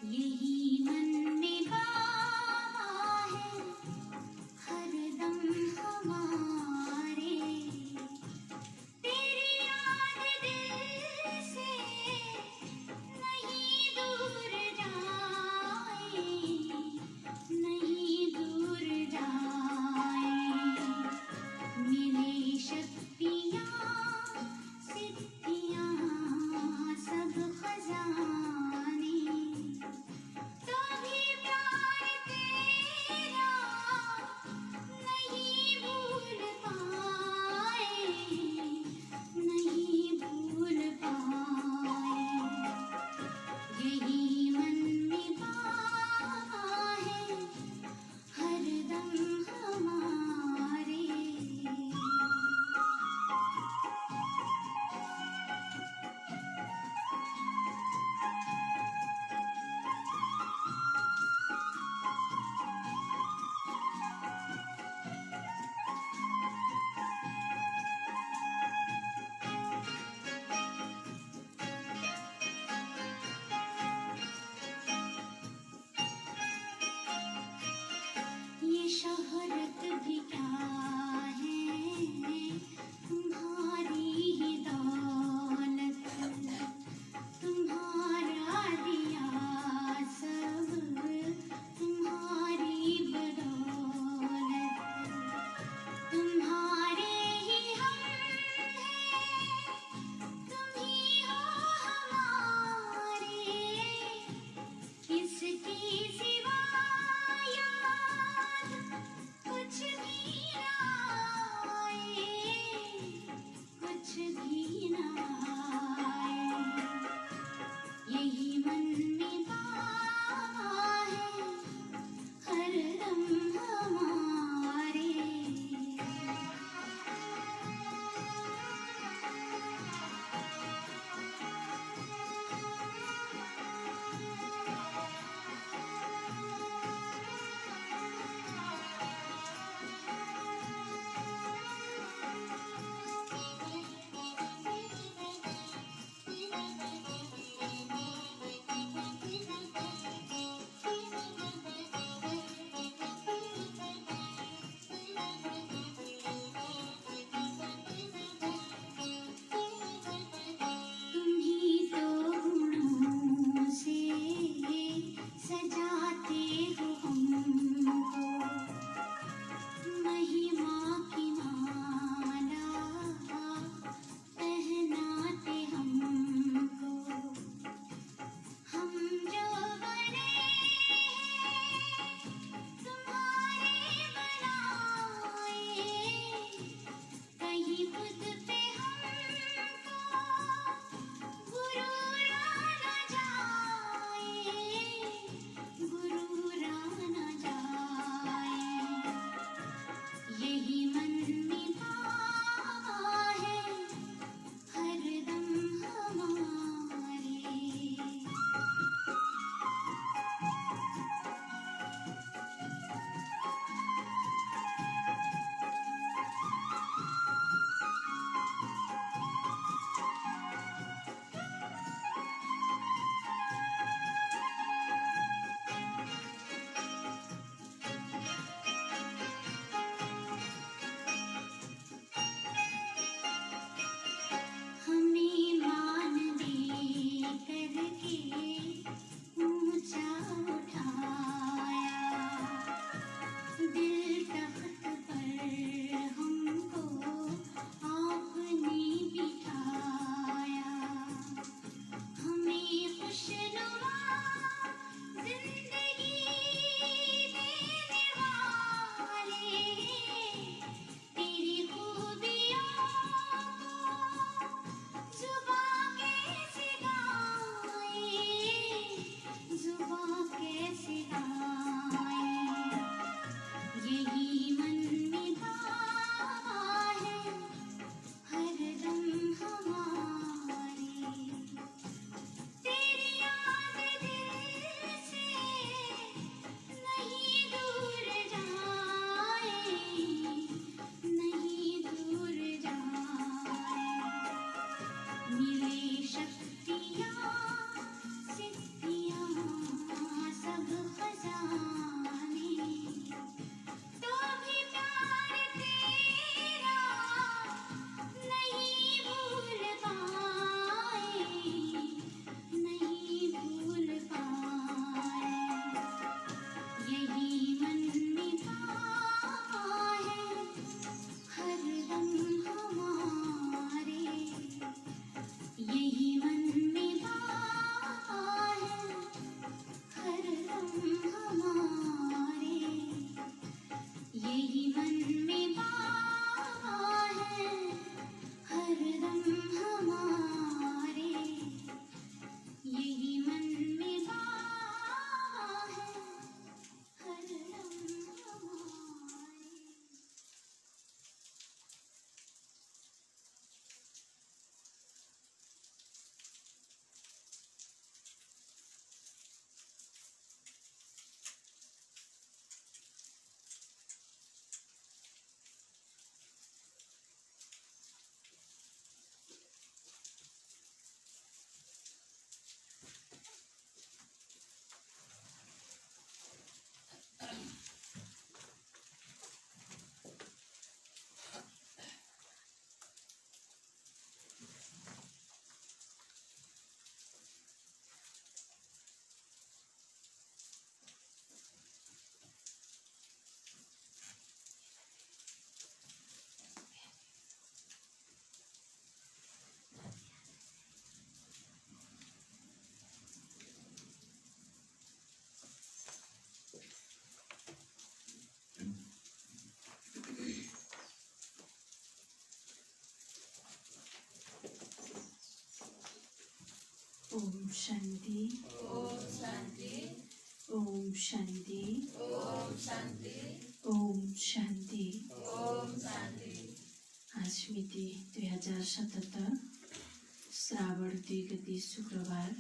यही मन में बाबा है हरदम हमारे। तेरी याद दिल से नहीं दूर जाए, नहीं दूर जाए। मिले शक्तियाँ सिद्धियाँ सब खजाने, तो भी प्यार तेरा नहीं भूल पाए, नहीं भूल पाए। यही मन में बाबा है हरदम हमारे। ओम शांति ओम शांति ओम शांति ओम शांति ओम शांति ओम शांति। आज मिति 2077 श्रावण 2 गते शुक्रबार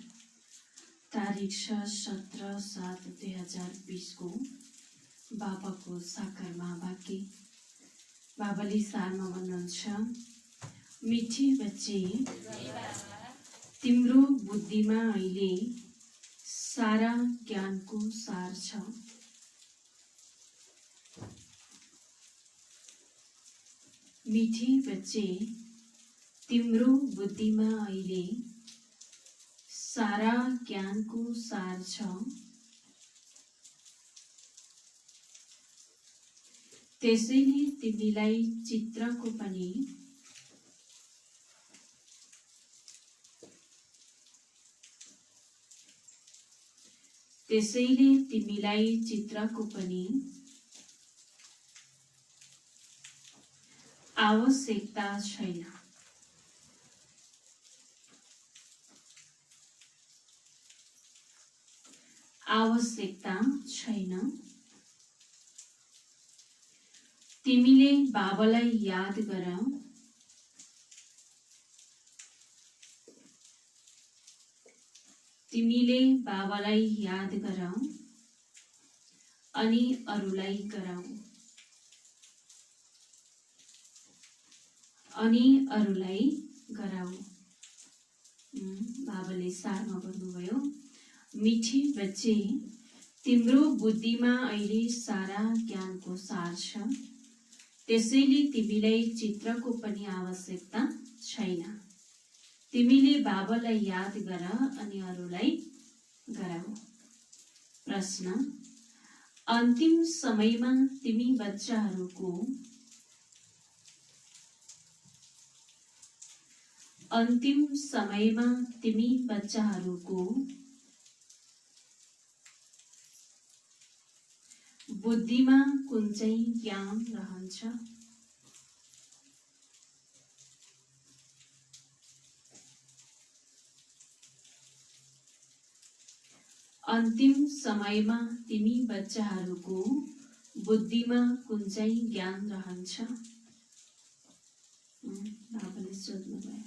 तारिक 17/7/2020 को बाबाको साकारमा बाँकी बाबाले सारमा भन्नुहुन्छ मिठी बच्चे तिम्रो बुद्धिमा अहिले सारा ज्ञानको सार छ। मिठी बच्चे तिम्रो बुद्धिमा अहिले सारा ज्ञानको सार छ। त्यसैले तिमीलाई चित्रको पनि आवश्यकता छैन। आवश्यकता छैन। तिमीले बाबालाई याद गर। तिमीले बाबालाई याद गर अनि अरूलाई गराऊ। अनि अरूलाई गराऊ। बाबाले सारमा भन्नुभयो मिठी बच्चे तिम्रो बुद्धिमा अहिले सारा ज्ञानको सार छ। त्यसैले तिमीलाई चित्रको पनि आवश्यकता छैन। तिमीले बाबालाई याद गर अनि अरूलाई गराऊ। प्रश्न अन्तिम समयमा तिमी बच्चाहरूको बुद्धिमा कुन चाहिँ ज्ञान रहन्छ? अन्तिम समयमा तिमी बच्चाहरूको बुद्धिमा कुन चाहिँ ज्ञान रहन्छ? बाबाले सोध्नुभयो।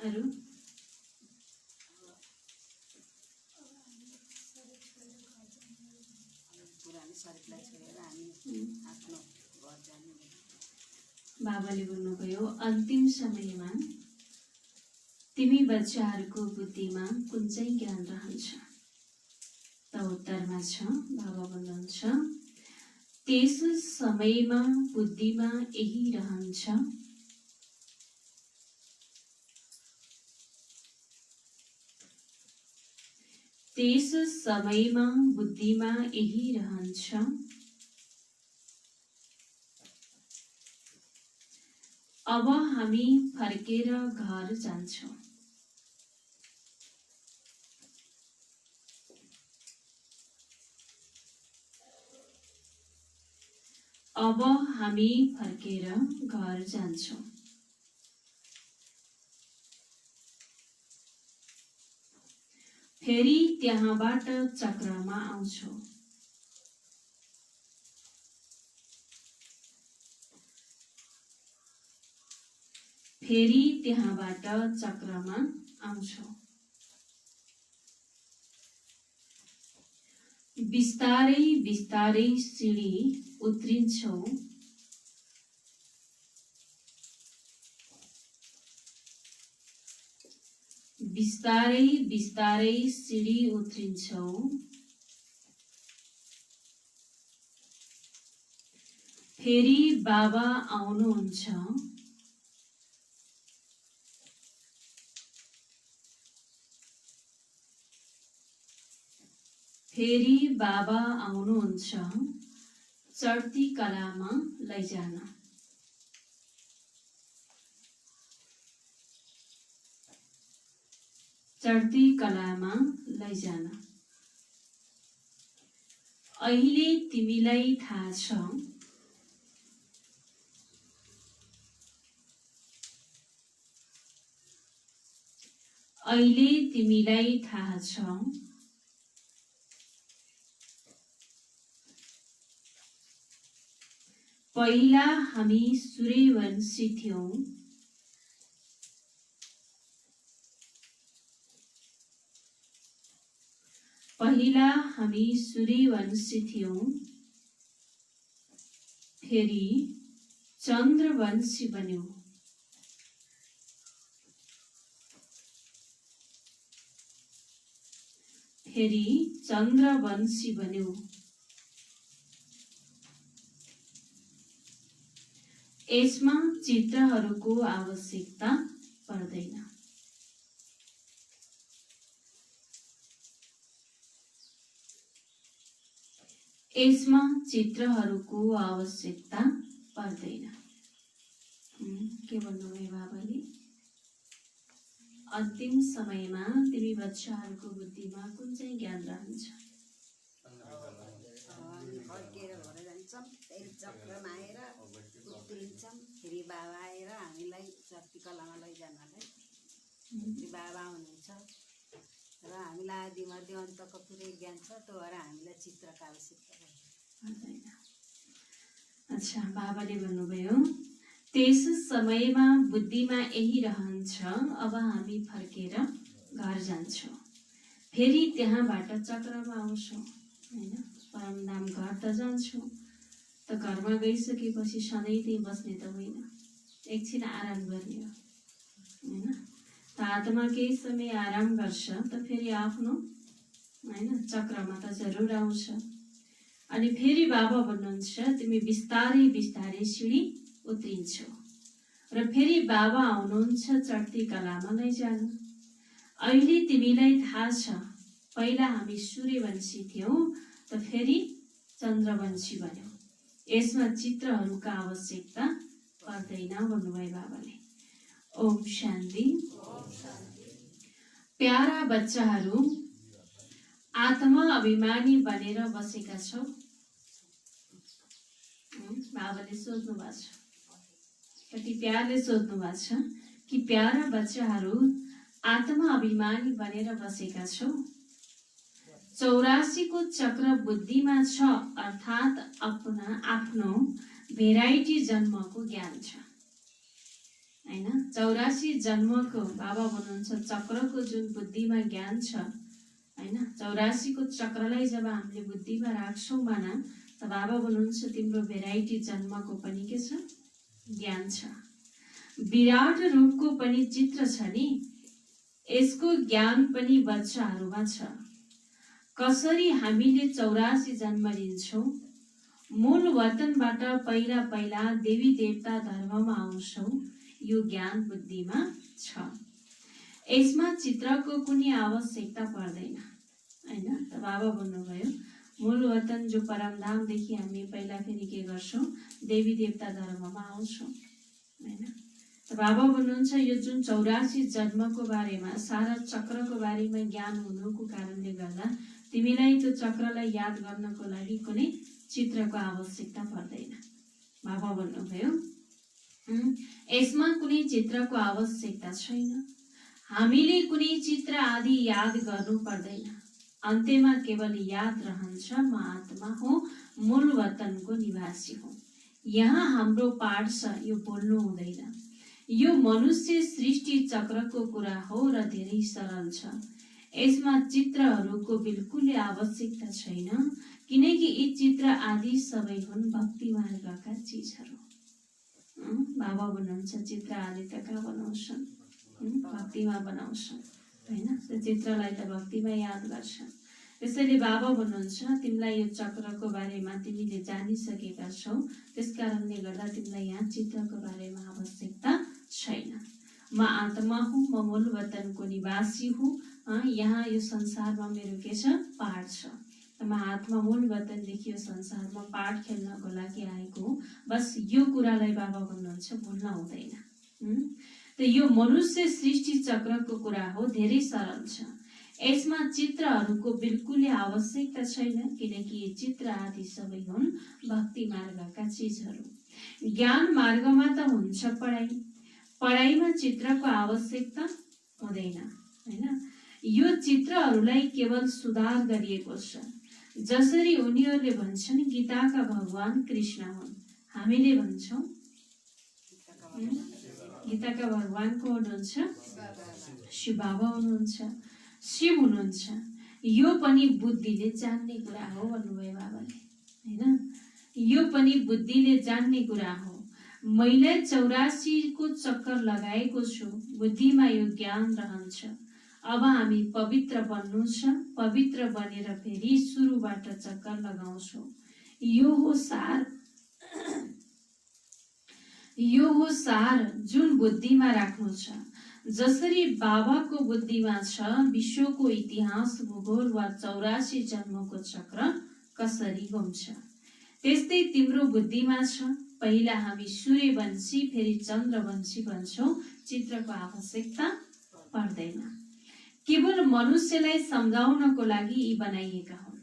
अरू बाबाले भन्नुभयो अन्तिम समयमा तिमी बच्चाहरूको बुद्धिमा कुन चाहिँ ज्ञान रहन्छ? त उत्तरमा छ बाबा भन्नुहुन्छ त्यस समयमा बुद्धिमा यही रहन्छ। त्यस समयमा बुद्धिमा यही रहन्छ। अब हामी फर्केर घर जान्छौं। अब हामी फर्केर घर जान्छौं। फेरि त्यहाँबाट चक्रमा आउँछौं। फेरि त्यहाँबाट चक्रमा आउँछौं। बिस्तारै बिस्तारै सिडी उत्रिन्छौं। बिस्तारै बिस्तारै सिडी उत्रिन्छौं। फेरि बाबा आउनुहुन्छ। फेरि बाबा आउनुहुन्छ चढ्ती कलामा लैजान। चढ्ती कलामा लैजान। अहिले तिमीलाई थाहा छ अहिले तिमीलाई थाहा छ पहिला हामी सूर्यवंशी थियौं पहिला हामी सूर्यवंशी थियौं फेरि चन्द्रवंशी बन्यौं फेरि चन्द्रवंशी बन्यौं यसमा चित्रहरूको आवश्यकता पर्दैन यसमा चित्रहरूको आवश्यकता पर्दैन के भन्नुभयो बाबाले अन्तिम समयमा तिमी बच्चाहरूको बुद्धिमा कुन चाहिँ ज्ञान रहन्छ फर्केर घर जान्छौँ फेरि चक्रमा आएर उत्रिन्छौँ फेरि बाबा आएर हामीलाई चर्तीकलामा लैजानलाई बाबा हुनुहुन्छ र हामीलाई आदि मध्य अन्तको पुरै ज्ञान छ त्यो भएर हामीलाई चित्रको आवश्यकता पर्दैन अच्छा बाबाले भन्नुभयो त्यस समयमा बुद्धिमा यही रहन्छ अब हामी फर्केर घर जान्छौँ फेरि त्यहाँबाट चक्रमा आउँछौँ हैन परमधाम घर त जान्छौँ त घरमा गइसकेपछि सधैँ त्यही बस्ने त होइन एकछिन आराम गर्ने हो हैन त आत्मा केही समय आराम गर्छ त फेरि आफ्नो हैन चक्रमा त जरुर आउँछ अनि फेरि बाबा भन्नुहुन्छ तिमी बिस्तारै बिस्तारै सिडी उत्रिन्छौ र फेरि बाबा आउनुहुन्छ चढ्ती कलामा लैजानु अहिले तिमीलाई थाहा छ पहिला हामी सूर्यवंशी थियौं त फेरि चन्द्रवंशी बन्यौं यसमा चित्रहरूका आवश्यकता पर्दैन भन्नुभयो बाबाले ओम शान्ति प्यारा बच्चाहरू आत्मा अभिमानी बनेर बसेका छौ बाबाले सोध्नु भएको छ कति प्यारले सोध्नु भएको छ कि प्यारा बच्चाहरू आत्मा अभिमानी बनेर बसेका छौ 84 को चक्र बुद्धिमा छ अर्थात आफ्नो भेराइटी जन्मको ज्ञान छ हैन 84 जन्मको बाबा भन्नुहुन्छ चक्रको जुन बुद्धिमा ज्ञान छ हैन 84 को चक्रलाई जब हामीले बुद्धिमा राख्छौं माना त बाबा भन्नुहुन्छ तिम्रो भेराइटी जन्मको पनि के छ ज्ञान छ विराट रूपको पनि चित्र छ नि यसको ज्ञान पनि बच्चाहरूमा छ कसरी हामीले 84 जन्म लिन्छौं मूल वतनबाट पहिला पहिला देवी देवता धर्ममा आउँछौं यो ज्ञान बुद्धिमा छ यसमा चित्रको कुनै आवश्यकता पर्दैन हैन त बाबा भन्नुभयो मूल वतन जो परमधामदेखि हामी पहिला फेरि के गर्छौं देवी देवता धर्ममा आउँछौं हैन त बाबा भन्नुहुन्छ यो जुन 84 जन्मको बारेमा सारा चक्रको बारेमा ज्ञान हुनुको कारणले गर्दा तिमीलाई त्यो चक्रलाई याद गर्नको लागि कुनै चित्रको आवश्यकता पर्दैन बाबा भन्नुभयो यसमा कुनै चित्रको आवश्यकता छैन हामीले कुनै चित्र आदि याद गर्नु पर्दैन अन्त्यमा केवल याद रहन्छ म आत्मा हो मूल वतनको निवासी हो यहाँ हाम्रो पाठ छ यो बोल्नु हुँदैन यो मनुष्य सृष्टि चक्रको कुरा हो र धेरै सरल छ यसमा चित्रहरूको बिल्कुलै आवश्यकता छैन किनकि यी चित्र आदि सबै हुन् भक्ति मार्गका चिजहरू बाबा भन्नुहुन्छ चित्र आदि त कहाँ बनाउँछन् भक्तिमा बनाउँछन् हैन त्यो चित्रलाई त भक्तिमा याद गर्छन् त्यसैले बाबा भन्नुहुन्छ तिमीलाई यो चक्रको बारेमा तिमीले जानिसकेका छौ त्यसकारणले गर्दा तिमीलाई यहाँ चित्रको बारेमा आवश्यकता छैन म आत्मा हुँ म मूल वतनको निवासी हुँ यहाँ यो संसारमा मेरो के छ पाठ छ म आत्मा मूल वतनदेखि यो संसारमा पाठ खेल्नको लागि आएको बस यो कुरालाई बाबा भन्नुहुन्छ भुल्न हुँदैन त यो मनुष्य सृष्टि चक्रको कुरा हो धेरै सरल छ यसमा चित्रहरूको बिल्कुलै आवश्यकता छैन किनकि यी चित्र आदि सबै हुन् भक्ति मार्गका चिजहरू ज्ञान मार्गमा त हुन्छ पढाइमा चित्रको आवश्यकता हुँदैन हैन। यो चित्रहरूलाई केवल सुधार गरिएको छ, जसरी उनीहरूले भन्छन् गीताका भगवान कृष्ण हुन्। हामीले भन्छौँ गीताका भगवान को हुनुहुन्छ? शिव बाबा हुनुहुन्छ, शिव हुनुहुन्छ। यो पनि बुद्धिले जान्ने कुरा हो भन्नुभयो बाबाले, हैन। यो पनि बुद्धिले जान्ने कुरा हो। मैले 84 को चक्कर लगाएको छु, बुद्धिमा यो ज्ञान रहन्छ। अब हामी पवित्र बन्नु छ, पवित्र बनेर फेरि सुरुबाट चक्कर लगाउँछौँ। यो हो सार जुन बुद्धिमा राख्नु छ। जसरी बाबाको बुद्धिमा छ विश्वको इतिहास, भूगोल वा 84 जन्मको चक्र कसरी घुम्छ, त्यस्तै तिम्रो बुद्धिमा छ। पहिला हामी सूर्यवंशी फेरि चन्द्रवंशी भन्छौँ। चित्रको आवश्यकता पर्दैन। केवल मनुष्यलाई सम्झाउनको लागि यी बनाइएका हुन्।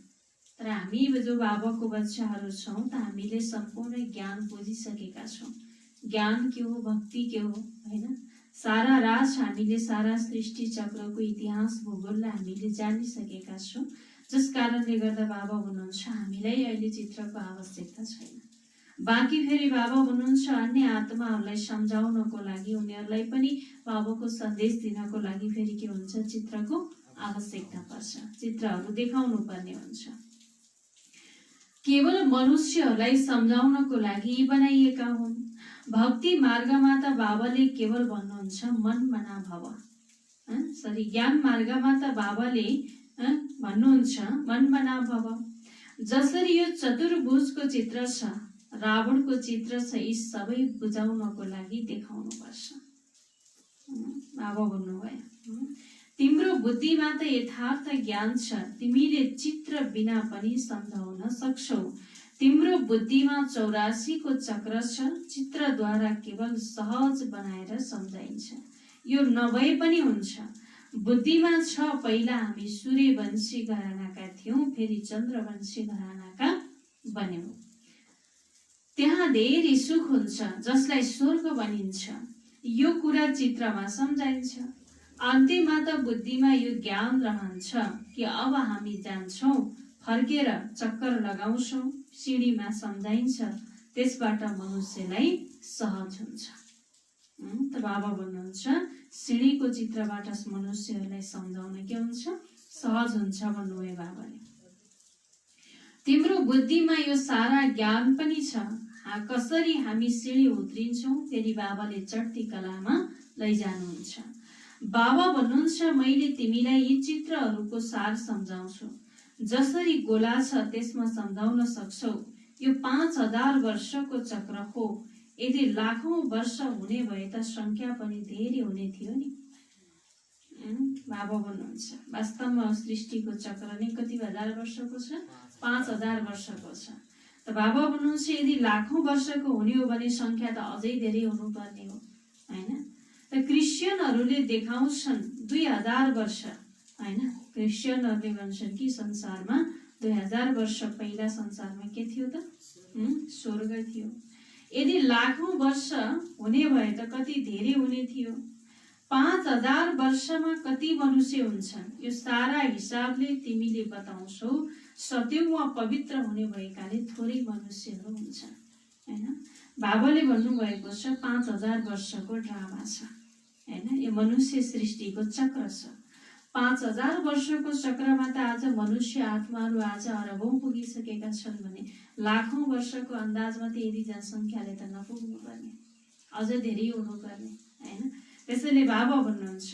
तर हामी जो बाबाको बच्चाहरू छौँ त हामीले सम्पूर्ण ज्ञान बुझिसकेका छौँ। ज्ञान के हो, भक्ति के हो, हैन। सारा राज हामीले, सारा सृष्टि चक्रको इतिहास, भूगोललाई हामीले जानिसकेका छौँ। जस कारणले गर्दा बाबा भन्नुहुन्छ हामीलाई अहिले चित्रको आवश्यकता छैन। बाँकी फेरि बाबा भन्नुहुन्छ अन्य आत्माहरूलाई सम्झाउनको लागि, उनीहरूलाई पनि बाबाको सन्देश दिनको लागि फेरि के हुन्छ, चित्रको आवश्यकता पर्छ। चित्रहरू देखाउनु पर्ने हुन्छ। केवल मनुष्यहरूलाई सम्झाउनको लागि बनाइएका हुन्। भक्ति मार्गमा त बाबाले केवल भन्नुहुन्छ मन मना भव, सरी ज्ञान मार्गमा त बाबाले भन्नुहुन्छ मन मना भव। जसरी यो चतुर्भुजको चित्र छ, रावणको चित्र छ, यी सबै बुझाउनको लागि देखाउनु पर्छ। बाबा भन्नुभयो तिम्रो बुद्धिमा त यथार्थ ज्ञान छ, तिमीले चित्र बिना पनि सम्झाउन सक्छौ। तिम्रो बुद्धिमा 84 को चक्र छ, चित्रद्वारा केवल सहज बनाएर सम्झाइन्छ। यो नभए पनि हुन्छ। बुद्धिमा छ पहिला हामी सूर्यवंशी घरानाका थियौं, फेरि चन्द्रवंशी घरानाका बन्यौं। त्यहाँ धेरै सुख हुन्छ जसलाई स्वर्ग भनिन्छ। यो कुरा चित्रमा सम्झाइन्छ। अन्त्यमा त बुद्धिमा यो ज्ञान रहन्छ कि अब हामी जान्छौं, फर्केर चक्कर लगाउँछौं, सिँढीमा सम्झाइन्छ, त्यसबाट मनुष्यलाई सहज हुन्छ। त बाबा भन्नुहुन्छ सिँढीको चित्रबाट मनुष्यहरूलाई सम्झाउन के हुन्छ, सहज हुन्छ भन्नुभयो बाबाले। तिम्रो बुद्धिमा यो सारा ज्ञान पनि छ। कसरी हामी सिँढी उत्रिन्छौं, फेरि बाबाले चढ्ती कलामा लैजानुहुन्छ। बाबा भन्नुहुन्छ मैले तिमीलाई यी चित्रहरूको सार सम्झाउँछु। जसरी गोला छ त्यसमा सम्झाउन सक्छौ। यो 5000 वर्षको चक्र हो। यदि लाखौं वर्ष हुने भए त संख्या पनि धेरै हुने थियो नि। बाबा भन्नुहुन्छ वास्तवमा सृष्टिको चक्र नै कति हजार वर्षको छ, 5000 वर्षको छ। त बाबा भन्नुहुन्छ यदि लाखौं वर्षको हुने हो भने संख्या त अझै धेरै हुनुपर्ने हो, हैन। त क्रिश्चियनहरूले देखाउँछन् 2000 वर्ष, हैन। क्रिश्चियनहरूले भन्छन् कि संसारमा 2000 वर्ष पहिला संसारमा के थियो त, स्वर्ग थियो। यदि लाखौं वर्ष हुने भए त कति धेरै हुने थियो। 5000 वर्षमा कति मनुष्य हुन्छन्, यो सारा हिसाबले तिमीले बताउँछौ। सत्यमा पवित्र हुने भएकाले थोरै मनुष्यहरू हुन्छन्, हैन। बाबाले भन्नुभएको छ 5000 वर्षको ड्रामा छ, हैन। यो मनुष्य सृष्टिको चक्र छ। 5000 वर्षको चक्रमा त आज मनुष्य आत्माहरू आज अरबौं पुगिसकेका छन् भने लाखौं वर्षको अन्दाजमा त यदि जनसङ्ख्याले त नपुग्नु पर्ने, अझ धेरै हुनुपर्ने, हैन। त्यसैले बाबा भन्नुहुन्छ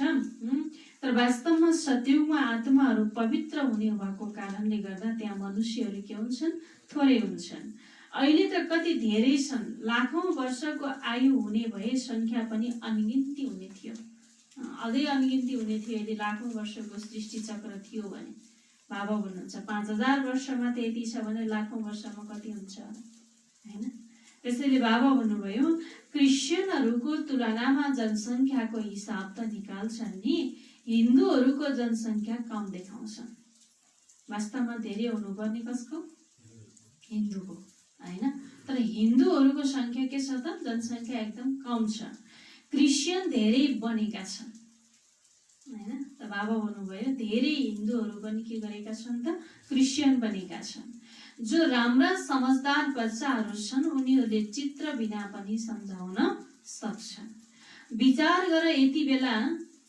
तर वास्तवमा सत्ययुगमा आत्माहरू पवित्र हुने भएको कारणले गर्दा त्यहाँ मनुष्यहरू के हुन्छन्, थोरै हुन्छन्। अहिले त कति धेरै छन्। लाखौं वर्षको आयु हुने भए संख्या पनि अनगिन्ती हुने थियो, अझै अनगिन्ती हुने थियो यदि लाखौं वर्षको सृष्टि चक्र थियो भने। बाबा भन्नुहुन्छ 5000 वर्षमा त यति छ भने लाखौं वर्षमा कति हुन्छ, हैन। त्यसैले बाबा भन्नुभयो क्रिश्चियनहरूको तुलनामा जनसङ्ख्याको हिसाब त निकाल्छन् नि, हिन्दूहरूको जनसङ्ख्या कम देखाउँछन्। वास्तवमा धेरै हुनुपर्ने कसको, हिन्दूको, हैन। तर हिन्दूहरूको संख्या के छ त, जनसङ्ख्या एकदम कम छ। क्रिश्चियन धेरै बनेका छन्, हैन। त बाबा भन्नुभयो धेरै हिन्दूहरू पनि के गरेका छन् त क्रिस्चियन बनेका छन्। जो राम्रा समझदार बच्चाहरू छन् उनीहरूले चित्र बिना पनि सम्झाउन सक्छन्। विचार गर यति बेला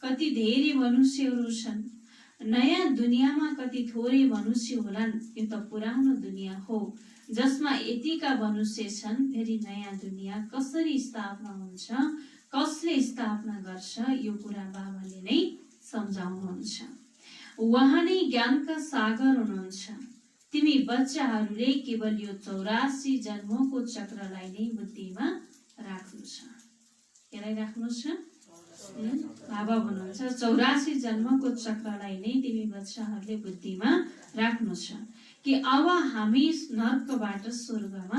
कति धेरै मनुष्यहरू छन्, नयाँ दुनियाँमा कति थोरै मनुष्य होलान्। यो त पुरानो दुनियाँ हो जसमा यतिका मनुष्य छन्। फेरि नयाँ दुनियाँ कसरी स्थापना हुन्छ, कसले स्थापना गर्छ, यो कुरा बाबाले नै सम्झाउनुहुन्छ। उहाँ नै ज्ञानका सागर हुनुहुन्छ। तिमी बच्चाहरूले केवल यो 84 जन्मको चक्रलाई नै बुद्धिमा राख्नु छ। केलाई राख्नु छ? बाबा भन्नुहुन्छ 84 जन्मको चक्रलाई नै तिमी बच्चाहरूले बुद्धिमा राख्नु छ कि अब हामी नर्कबाट स्वर्गमा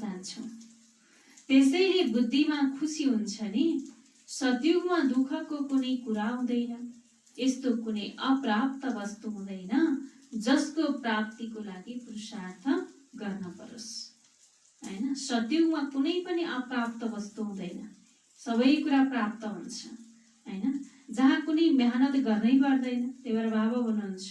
जान्छौँ। त्यसैले बुद्धिमा खुसी हुन्छ नि। सतयुगमा दुःखको कुनै कुरा हुँदैन। यस्तो कुनै अप्राप्त वस्तु हुँदैन जसको प्राप्तिको लागि पुरुषार्थ गर्न परोस्, हैन। सतयुगमा कुनै पनि अप्राप्त वस्तु हुँदैन, सबै कुरा प्राप्त हुन्छ, हैन। जहाँ कुनै मेहनत गर्नै पर्दैन। त्यही भएर बाबा भन्नुहुन्छ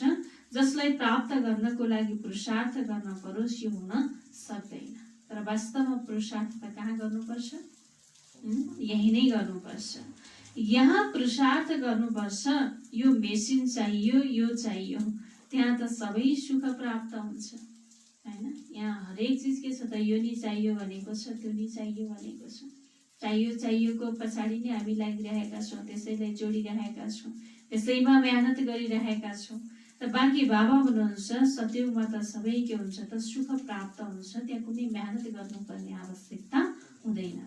जसलाई प्राप्त गर्नको लागि पुरुषार्थ गर्न परोस् यो हुन सक्दैन। तर वास्तवमा पुरुषार्थ त कहाँ गर्नुपर्छ? यही नै गर्नुपर्छ। यहाँ पुरुषार्थ गर्नुपर्छ। यो मेसिन चाहियो, यो चाहियो, त्यहाँ त सबै सुख प्राप्त हुन्छ, हैन। यहाँ हरेक चिज के छ त यो नि चाहियो भनेको छ, त्यो नि चाहियो भनेको छ। चाहियोको पछाडि नै हामी लागिरहेका छौँ, त्यसैलाई जोडिरहेका छौँ, त्यसैमा मेहनत गरिरहेका छौँ। त बाँकी बाबा भन्नुहुन्छ सतयुगमा त सबै के हुन्छ त सुख प्राप्त हुन्छ। त्यहाँ कुनै मेहनत गर्नुपर्ने आवश्यकता हुँदैन।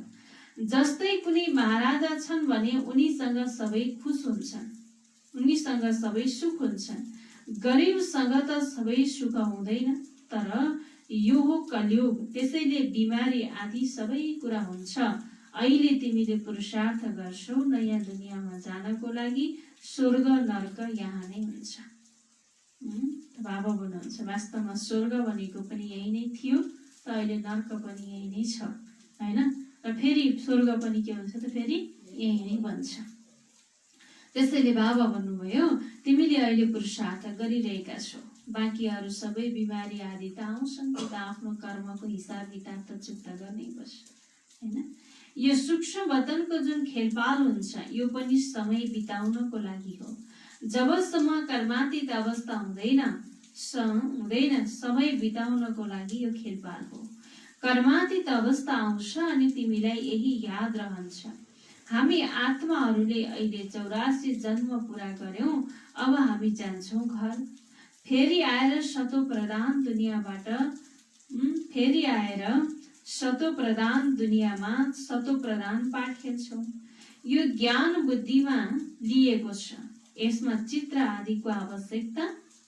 जस्तै कुनै महाराजा छन् भने उनीसँग सबै खुश हुन्छन्, उनीसँग सबै सुख हुन्छन्। गरिबसँग त सबै सुख हुँदैन। तर यो हो कलियुग, त्यसैले बिमारी आदि सबै कुरा हुन्छ। अहिले तिमीले पुरुषार्थ गर्छौ नयाँ दुनियाँमा जानको लागि। स्वर्ग नर्क यहाँ नै हुन्छ। बाबा भन्नुहुन्छ वास्तवमा स्वर्ग भनेको पनि यही नै थियो, त अहिले नर्क पनि यही नै छ, हैन। र फेरि स्वर्ग पनि के हुन्छ त फेरि यही नै बन्छ। त्यसैले बाबा भन्नुभयो तिमीले अहिले पुरुषार्थ गरिरहेका छौ। बाँकी अरू सबै बिमारी आदि त आउँछन्, त्यो त आफ्नो कर्मको हिसाब किताब त चुक्ता गर्नै पर्छ, हैन। यो सूक्ष्म वतनको जुन खेलपाल हुन्छ यो पनि समय बिताउनको लागि हो। जबसम्म कर्मातीत अवस्था हुँदैन समय बिताउनको लागि यो खेलपाल हो। कर्मातीत अवस्था आउँछ अनि तिमीलाई यही याद रहन्छ, हामी आत्माहरूले अहिले 84 जन्म पुरा गर्यौं, अब हामी जान्छौँ घर। फेरि आएर सतो प्रधान दुनियाँमा सतो प्रधान पाठ खेल्छौँ। यो ज्ञान बुद्धिमा लिएको छ, यसमा चित्र आदिको आवश्यकता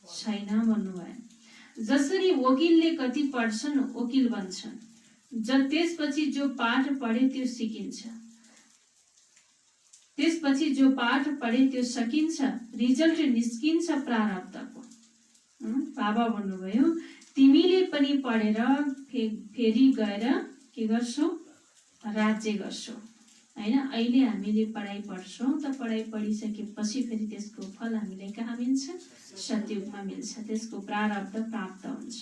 छैन भन्नुभयो। जसरी वकिलले कति पढ्छन् वकिल बन्छन्, त्यसपछि जो पाठ पढे त्यो सिकिन्छ, त्यसपछि जो पाठ पढे त्यो सकिन्छ, रिजल्ट निस्किन्छ प्रारब्धको। बाबा भन्नुभयो तिमीले पनि पढेर फेरि गएर के गर्छौ? राज्य गर्छौ, हैन। अहिले हामीले पढाइ पढ्छौँ त पढाइ पढिसकेपछि फेरि त्यसको फल हामीलाई कहाँ मिल्छ? सतयुगमा मिल्छ। त्यसको प्रारब्ध प्राप्त हुन्छ।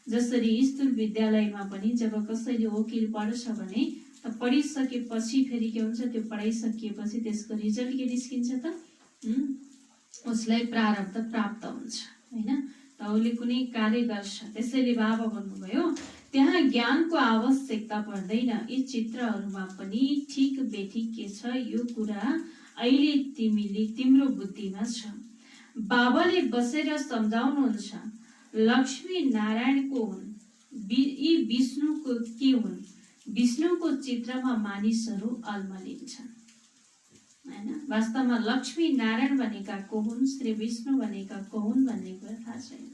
जसरी स्कुल विद्यालयमा पनि जब कसैले वकिल पढ्छ भने त पढिसकेपछि फेरि के हुन्छ? त्यो पढाइसकिएपछि त्यसको रिजल्ट के निस्किन्छ त? उसलाई प्रारब्ध प्राप्त हुन्छ, हैन। त उसले कुनै कार्य गर्छ। त्यसैले बाबा भन्नुभयो त्यहाँ ज्ञानको आवश्यकता पर्दैन। यी चित्रहरूमा पनि ठिक बेठिक के छ यो कुरा अहिले तिम्रो बुद्धिमा छ। बाबाले बसेर सम्झाउनुहुन्छ लक्ष्मी नारायण को हुन्, यी विष्णुको के हुन्? विष्णुको चित्रमा मानिसहरू अल्मलिन्छन्, हैन। वास्तवमा लक्ष्मी नारायण भनेका को हुन्, श्री विष्णु भनेका को हुन् भन्ने कुरा थाहा छैन,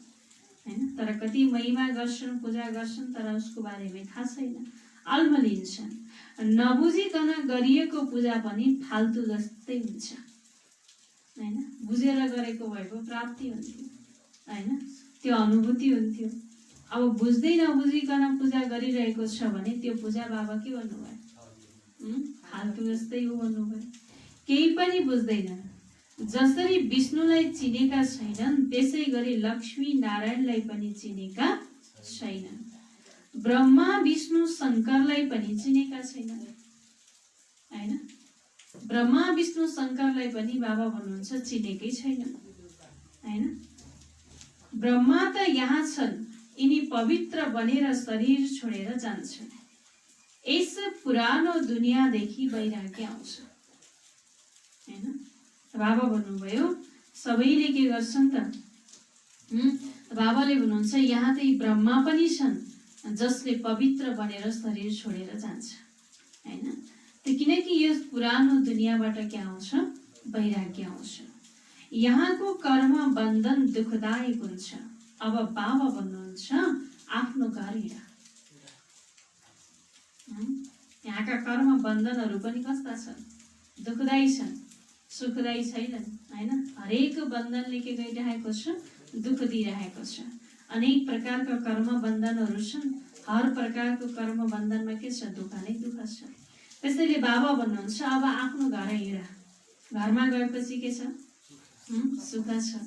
हैन। तर कति महिमा गर्छन्, पूजा गर्छन्, तर उसको बारेमा थाहा छैन, अल्मलिन्छन्। नबुझिकन गरिएको पूजा पनि फाल्तु जस्तै हुन्छ, हैन। बुझेर गरेको भएको प्राप्ति हुन्थ्यो, हैन, त्यो अनुभूति हुन्थ्यो। अब बुझ्दै नबुझिकन पूजा गरिरहेको छ भने त्यो पूजा बाबा के भन्नुभयो? फाल्तु जस्तै हो भन्नुभयो। केही पनि बुझ्दैन, जसरी विष्णुलाई चिनेका छैनन् त्यसै गरी लक्ष्मी नारायणलाई पनि चिनेका छैनन्। ब्रह्मा विष्णु शङ्करलाई पनि चिनेका छैनन् हैन। ब्रह्मा विष्णु शङ्करलाई पनि बाबा भन्नुहुन्छ चिनेकै छैनन् हैन। ब्रह्मा त यहाँ छन्, यिनी पवित्र बनेर शरीर छोडेर जान्छन्। यस पुरानो दुनियाँदेखि वैराग्य आउँछ हैन। बाबा भन्नुभयो सबैले के गर्छन् त बाबाले भन्नुहुन्छ यहाँ त यी ब्रह्मा पनि छन् जसले पवित्र बनेर शरीर छोडेर जान्छ हैन। त किनकि यस पुरानो दुनियाँबाट के आउँछ? वैराग्य आउँछ। यहाँको कर्म बन्धन दुखदायक हुन्छ। अब बाबा भन्नुहुन्छ आफ्नो घर हिँड। यहाँका कर्म बन्धनहरू पनि कस्ता छन्? दुखदायी छन्, सुखदायी छैनन् हैन। हरेक बन्धनले के गरिरहेको छ? दुख दिइरहेको छ। अनेक प्रकारका कर्म बन्धनहरू छन्। हर प्रकारको कर्म बन्धनमा के छ? दुःख नै दुःख छ। त्यसैले बाबा भन्नुहुन्छ अब आफ्नो घर हिँड। घरमा गएपछि के छ? सुख छ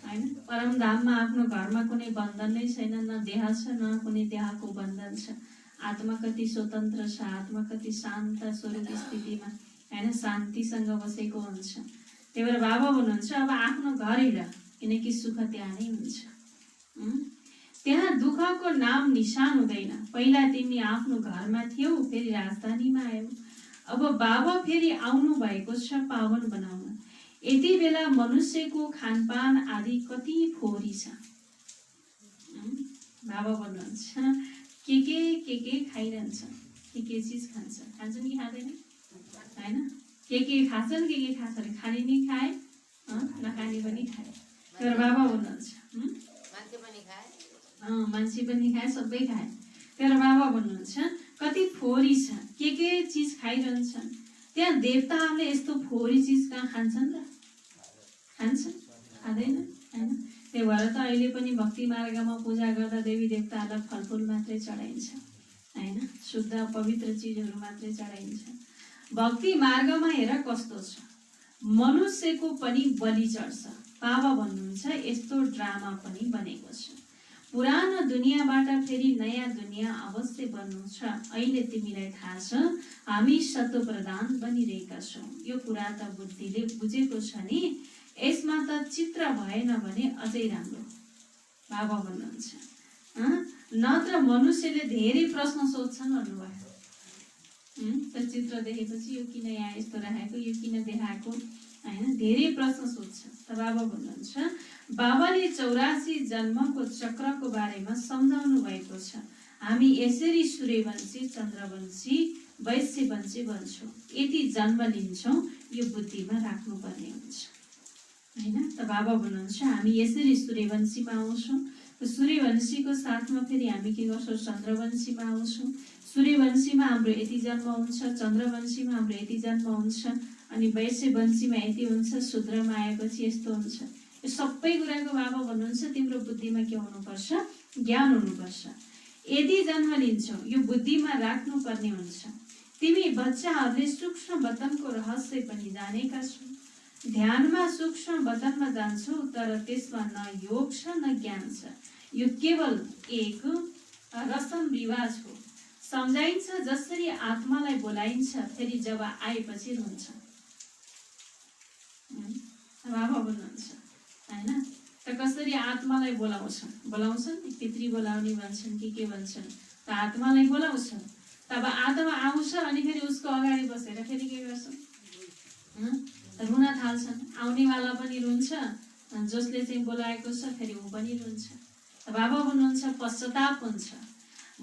हैन। परमधाममा आफ्नो घरमा कुनै बन्धन नै छैन, न देह छ न कुनै देहको बन्धन छ। आत्मा कति स्वतन्त्र छ, आत्मा कति शान्त स्वरूप स्थितिमा हैन शान्तिसँग बसेको हुन्छ। त्यही भएर बाबा भन्नुहुन्छ अब आफ्नो घर हिँड, किनकि सुख त्यहाँ नै हुन्छ। त्यहाँ दुःखको नाम निशान हुँदैन। पहिला तिमी आफ्नो घरमा थियौ, फेरि राजधानीमा आयौ। अब बाबा फेरि आउनु भएको छ पावन बनाउन। यति बेला मनुष्यको खानपान आदि कति फोहोरी छ। बाबा भन्नुहुन्छ के खाइरहन्छ, के चिज खान्छन् कि खाँदैन हैन। के खान्छन्, के खान्छन्, खाने नि खाए नखाने पनि खाए। तर बाबा भन्नुहुन्छ मान्छे पनि खाए सबै खाए। तर बाबा भन्नुहुन्छ कति फोहोरी छ, के चिज खाइरहन्छन्। त्यहाँ देवताहरूले यस्तो फोहोरी चिज कहाँ खान्छन् र? खान्छन्? खाँदैन हैन। त्यही भएर त अहिले पनि भक्ति मार्गमा पूजा गर्दा देवी देवताहरूलाई फलफुल मात्रै चढाइन्छ हैन, शुद्ध पवित्र चिजहरू मात्रै चढाइन्छ। भक्ति मार्गमा हेर कस्तो छ, मनुष्यको पनि बलि चढ्छ। बाबा भन्नुहुन्छ यस्तो ड्रामा पनि बनेको छ। पुरानो दुनियाँबाट फेरि नयाँ दुनियाँ अवश्य बन्नु छ। अहिले तिमीलाई थाहा छ हामी सतो प्रधान बनिरहेका छौँ। यो कुरा त बुद्धिले बुझेको छ नि, यसमा त चित्र भएन भने अझै राम्रो। बाबा भन्नुहुन्छ नत्र मनुष्यले धेरै प्रश्न सोध्छन् भन्नुभयो। त्यो चित्र देखेपछि यो किन यहाँ यस्तो राखेको, यो किन देखाएको हैन, धेरै प्रश्न सोध्छ। त बाबा भन्नुहुन्छ बाबाले 84 जन्मको चक्रको बारेमा सम्झाउनु भएको छ। हामी यसरी सूर्यवंशी, चन्द्रवंशी, वैश्यवंशी बन्छौँ। यति जन्म लिन्छौँ, यो बुद्धिमा राख्नुपर्ने हुन्छ हैन। त बाबा भन्नुहुन्छ हामी यसरी सूर्यवंशीमा आउँछौँ, सूर्यवंशीको साथमा फेरि हामी के गर्छौँ? चन्द्रवंशीमा आउँछौँ। सूर्यवंशीमा हाम्रो यति जन्म हुन्छ, चन्द्रवंशीमा हाम्रो यति जन्म हुन्छ, अनि वैश्यवंशीमा यति हुन्छ, शूद्रमा आएपछि यस्तो हुन्छ। यो सबै कुराको बाबा भन्नुहुन्छ तिम्रो बुद्धिमा के हुनुपर्छ? ज्ञान हुनुपर्छ। यदि जन्म लिन्छौ यो बुद्धिमा राख्नुपर्ने हुन्छ। तिमी बच्चाहरूले सूक्ष्म वतनको रहस्य पनि जानेका छौ। ध्यानमा सूक्ष्म वतनमा जान्छौ, तर त्यसमा न योग छ न ज्ञान छ। यो केवल एक रसम रिवाज हो। सम्झाइन्छ जसरी आत्मालाई बोलाइन्छ, फेरि जब आएपछि रुन्छ। बाबा भन्नुहुन्छ हैन। त कसरी आत्मालाई बोलाउँछन् नि, पितृ बोलाउने भन्छन् कि के भन्छन्। त आत्मालाई बोलाउँछ, तब आत्मा आउँछ, अनि फेरि उसको अगाडि बसेर फेरि के गर्छन्? रुन थाल्छन्। आउनेवाला पनि रुन्छ, जसले चाहिँ बोलाएको छ फेरि ऊ पनि रुन्छ। बाबा भन्नुहुन्छ पश्चाताप हुन्छ,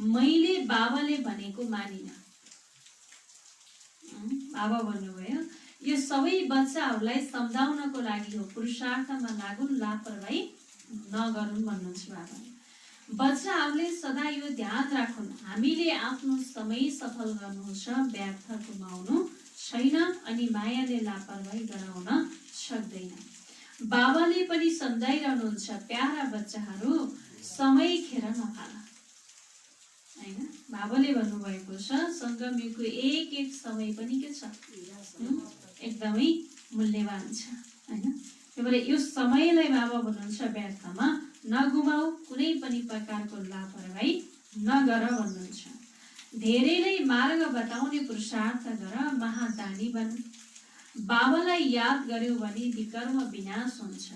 मैले बाबाले भनेको मानिन। बाबा भन्नुभयो यो सबै बच्चाहरूलाई सम्झाउनको लागि हो, पुरुषार्थमा लागुन्, लापरवाही नगरून् भन्नुहुन्छ बाबाले। बच्चाहरूले सदा यो ध्यान राखुन्, हामीले आफ्नो समय सफल गर्नु छ, व्यर्थ गुमाउनु छैन, अनि मायाले लापरवाही गराउन सक्दैन। बाबाले पनि सम्झाइरहनुहुन्छ प्यारा बच्चाहरू समय खेर नफाल हैन। बाबाले भन्नुभएको छ संगम युगको एक एक समय पनि के छ? एकदमै मूल्यवान छ हैन। त्यही भएर यो समयलाई बाबा भन्नुहुन्छ व्यर्थमा नगुमाऊ, कुनै पनि प्रकारको लापरवाही नगर भन्नुहुन्छ। धेरैलाई मार्ग बताउने पुरुषार्थ गर, महादानी बन। बाबालाई याद गर्यो भने विकर्म विनाश हुन्छ।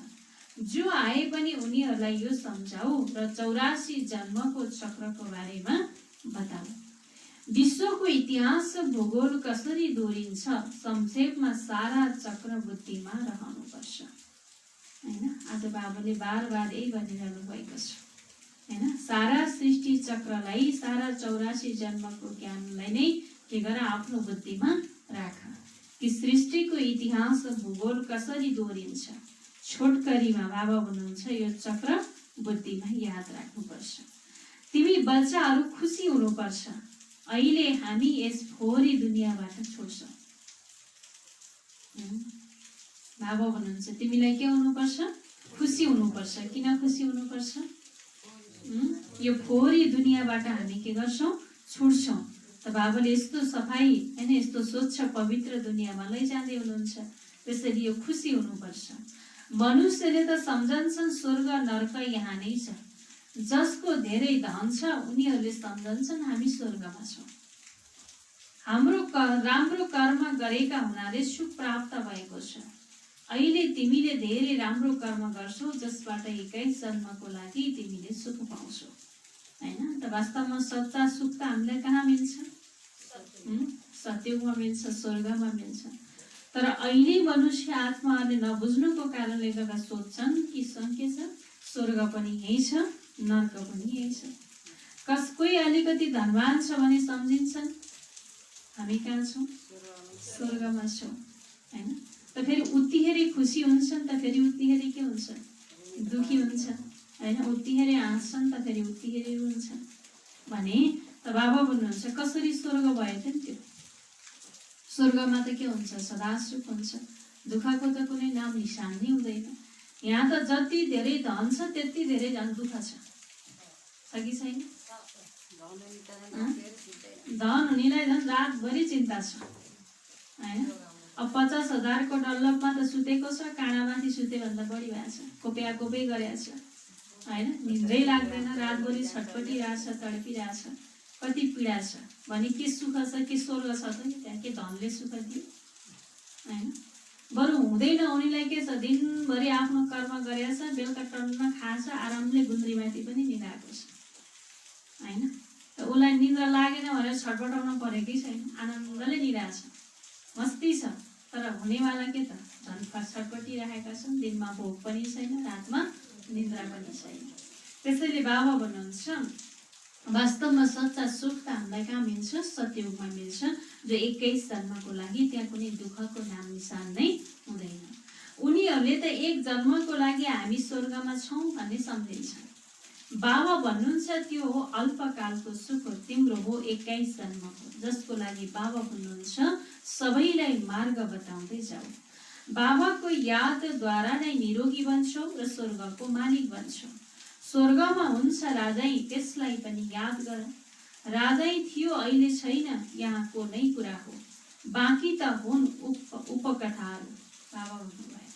जो आए पनि उनीहरूलाई यो सम्झाऊ र 84 जन्मको चक्रको बारेमा बताऊ। विश्वको इतिहास भूगोल कसरी दोहोरिन्छ, संक्षेपमा सारा चक्र बुद्धिमा रहनुपर्छ। हैन, आज बाबाले बार बार यही भनिरहनु भएको छ। हैन, सारा सृष्टि चक्रलाई, सारा 84 जन्मको ज्ञानलाई नै के गर, आफ्नो बुद्धिमा राख। कि सृष्टिको इतिहास भूगोल कसरी दोहोरिन्छ, छोटकरीमा बाबा भन्नुहुन्छ यो चक्र बुद्धिमा याद राख्नुपर्छ। तिमी बच्चाहरू खुसी हुनुपर्छ। अहिले हामी यस फोहोरी दुनियाँबाट छोड्छौँ। बाबा भन्नुहुन्छ तिमीलाई के हुनुपर्छ, खुसी हुनुपर्छ। किन खुसी हुनुपर्छ? यो फोहोरी दुनियाँबाट हामी के गर्छौँ, छुट्छौँ। त बाबाले यस्तो सफाई हैन, यस्तो स्वच्छ पवित्र दुनियाँमा लैजाँदै हुनुहुन्छ। त्यसैले यो खुसी हुनुपर्छ। मनुष्यले त सम्झन्छन् स्वर्ग नर्क यहाँ नै छ। जसको धेरै धन छ उनीहरूले सम्झन्छन् हामी स्वर्गमा छौँ। हाम्रो राम्रो कर्म गरेका हुनाले सुख प्राप्त भएको छ। अहिले तिमीले धेरै राम्रो कर्म गर्छौ, जसबाट 21 जन्मको लागि तिमीले सुख पाउँछौ। हैन, त वास्तवमा सच्चा सुख त हामीलाई कहाँ मिल्छ? सत्ययुगमा मिल्छ, स्वर्गमा मिल्छ। तर अहिले मनुष्य आत्माले नबुझ्नुको कारणले गर्दा सोध्छन् कि के छ, स्वर्ग पनि यही छ, नर्क पनि यही छ। कोही अलिकति धनवान छ भने सम्झिन्छन् हामी कहाँ छौँ, स्वर्गमा छौँ। हैन, त फेरि उतिखेर खुसी हुन्छन्, त फेरि उतिखेर के हुन्छ, दुखी हुन्छ। हैन, उतिखेर हाँस्छन्, त फेरि उतिखेर हुन्छ भने त बाबा भन्नुहुन्छ कसरी स्वर्ग भयो त नि त्यो? स्वर्गमा त के हुन्छ, सदा सुख हुन्छ। दुःखको त कुनै नाम निशान नै हुँदैन। यहाँ त जति धेरै धन छ त्यति धेरै झन् दुःख छ कि छैन? धन हुनेलाई झन् रातभरि चिन्ता छ। हैन, अब 50,000 को डल्लपमा त सुतेको छ, काँडामाथि सुते भन्दा बढी भएको छ, कोपे गरेको छ। हैन, निद्रै लाग्दैन, रातभरि छटपटिरहेछ, तडपिरहेछ, कति पीडा छ भने के सुख छ, के स्वर्ग छ त नि त्यहाँ? के धनले सुख दियो? हैन, बरु हुँदैन उनीलाई के छ, दिनभरि आफ्नो कर्म गरेको छ, बेलुका टन्न खान्छ, आरामले गुन्द्रीमाथि पनि निदाएको छ। हैन, त उसलाई निद्रा लागेन भनेर छटपटाउन परेकै छैन, आनन्दले निदाएको छ, मस्ती छ। तर हुनेवाला के त झन् छटपटिरहेका छन्, दिनमा भोक पनि छैन, रातमा निद्रा पनि छैन। त्यसैले बाबा भन्नुहुन्छ वास्तवमा सच्चा सुख त हामीलाई कहाँ मिल्छ, सत्ययुगमा मिल्छ, जो 21 जन्मको लागि त्यहाँ कुनै दुःखको नाम निशान नै हुँदैन। उनीहरूले त 1 जन्मको लागि हामी स्वर्गमा छौँ भन्ने सम्झिन्छन्। बाबा भन्नुहुन्छ त्यो हो अल्पकालको सुख, तिम्रो हो 21 जन्मको, जसको लागि बाबा भन्नुहुन्छ सबैलाई मार्ग बताउँदै जाऊ। बाबाको यादद्वारा नै निरोगी बन्छौ र स्वर्गको मालिक बन्छौ। स्वर्गमा हुन्छ राजै, त्यसलाई पनि याद गर। राजै थियो अहिले छैन, यहाँको नै कुरा हो, बाँकी त हुन् उपकथाहरू। बाबा भन्नुभयो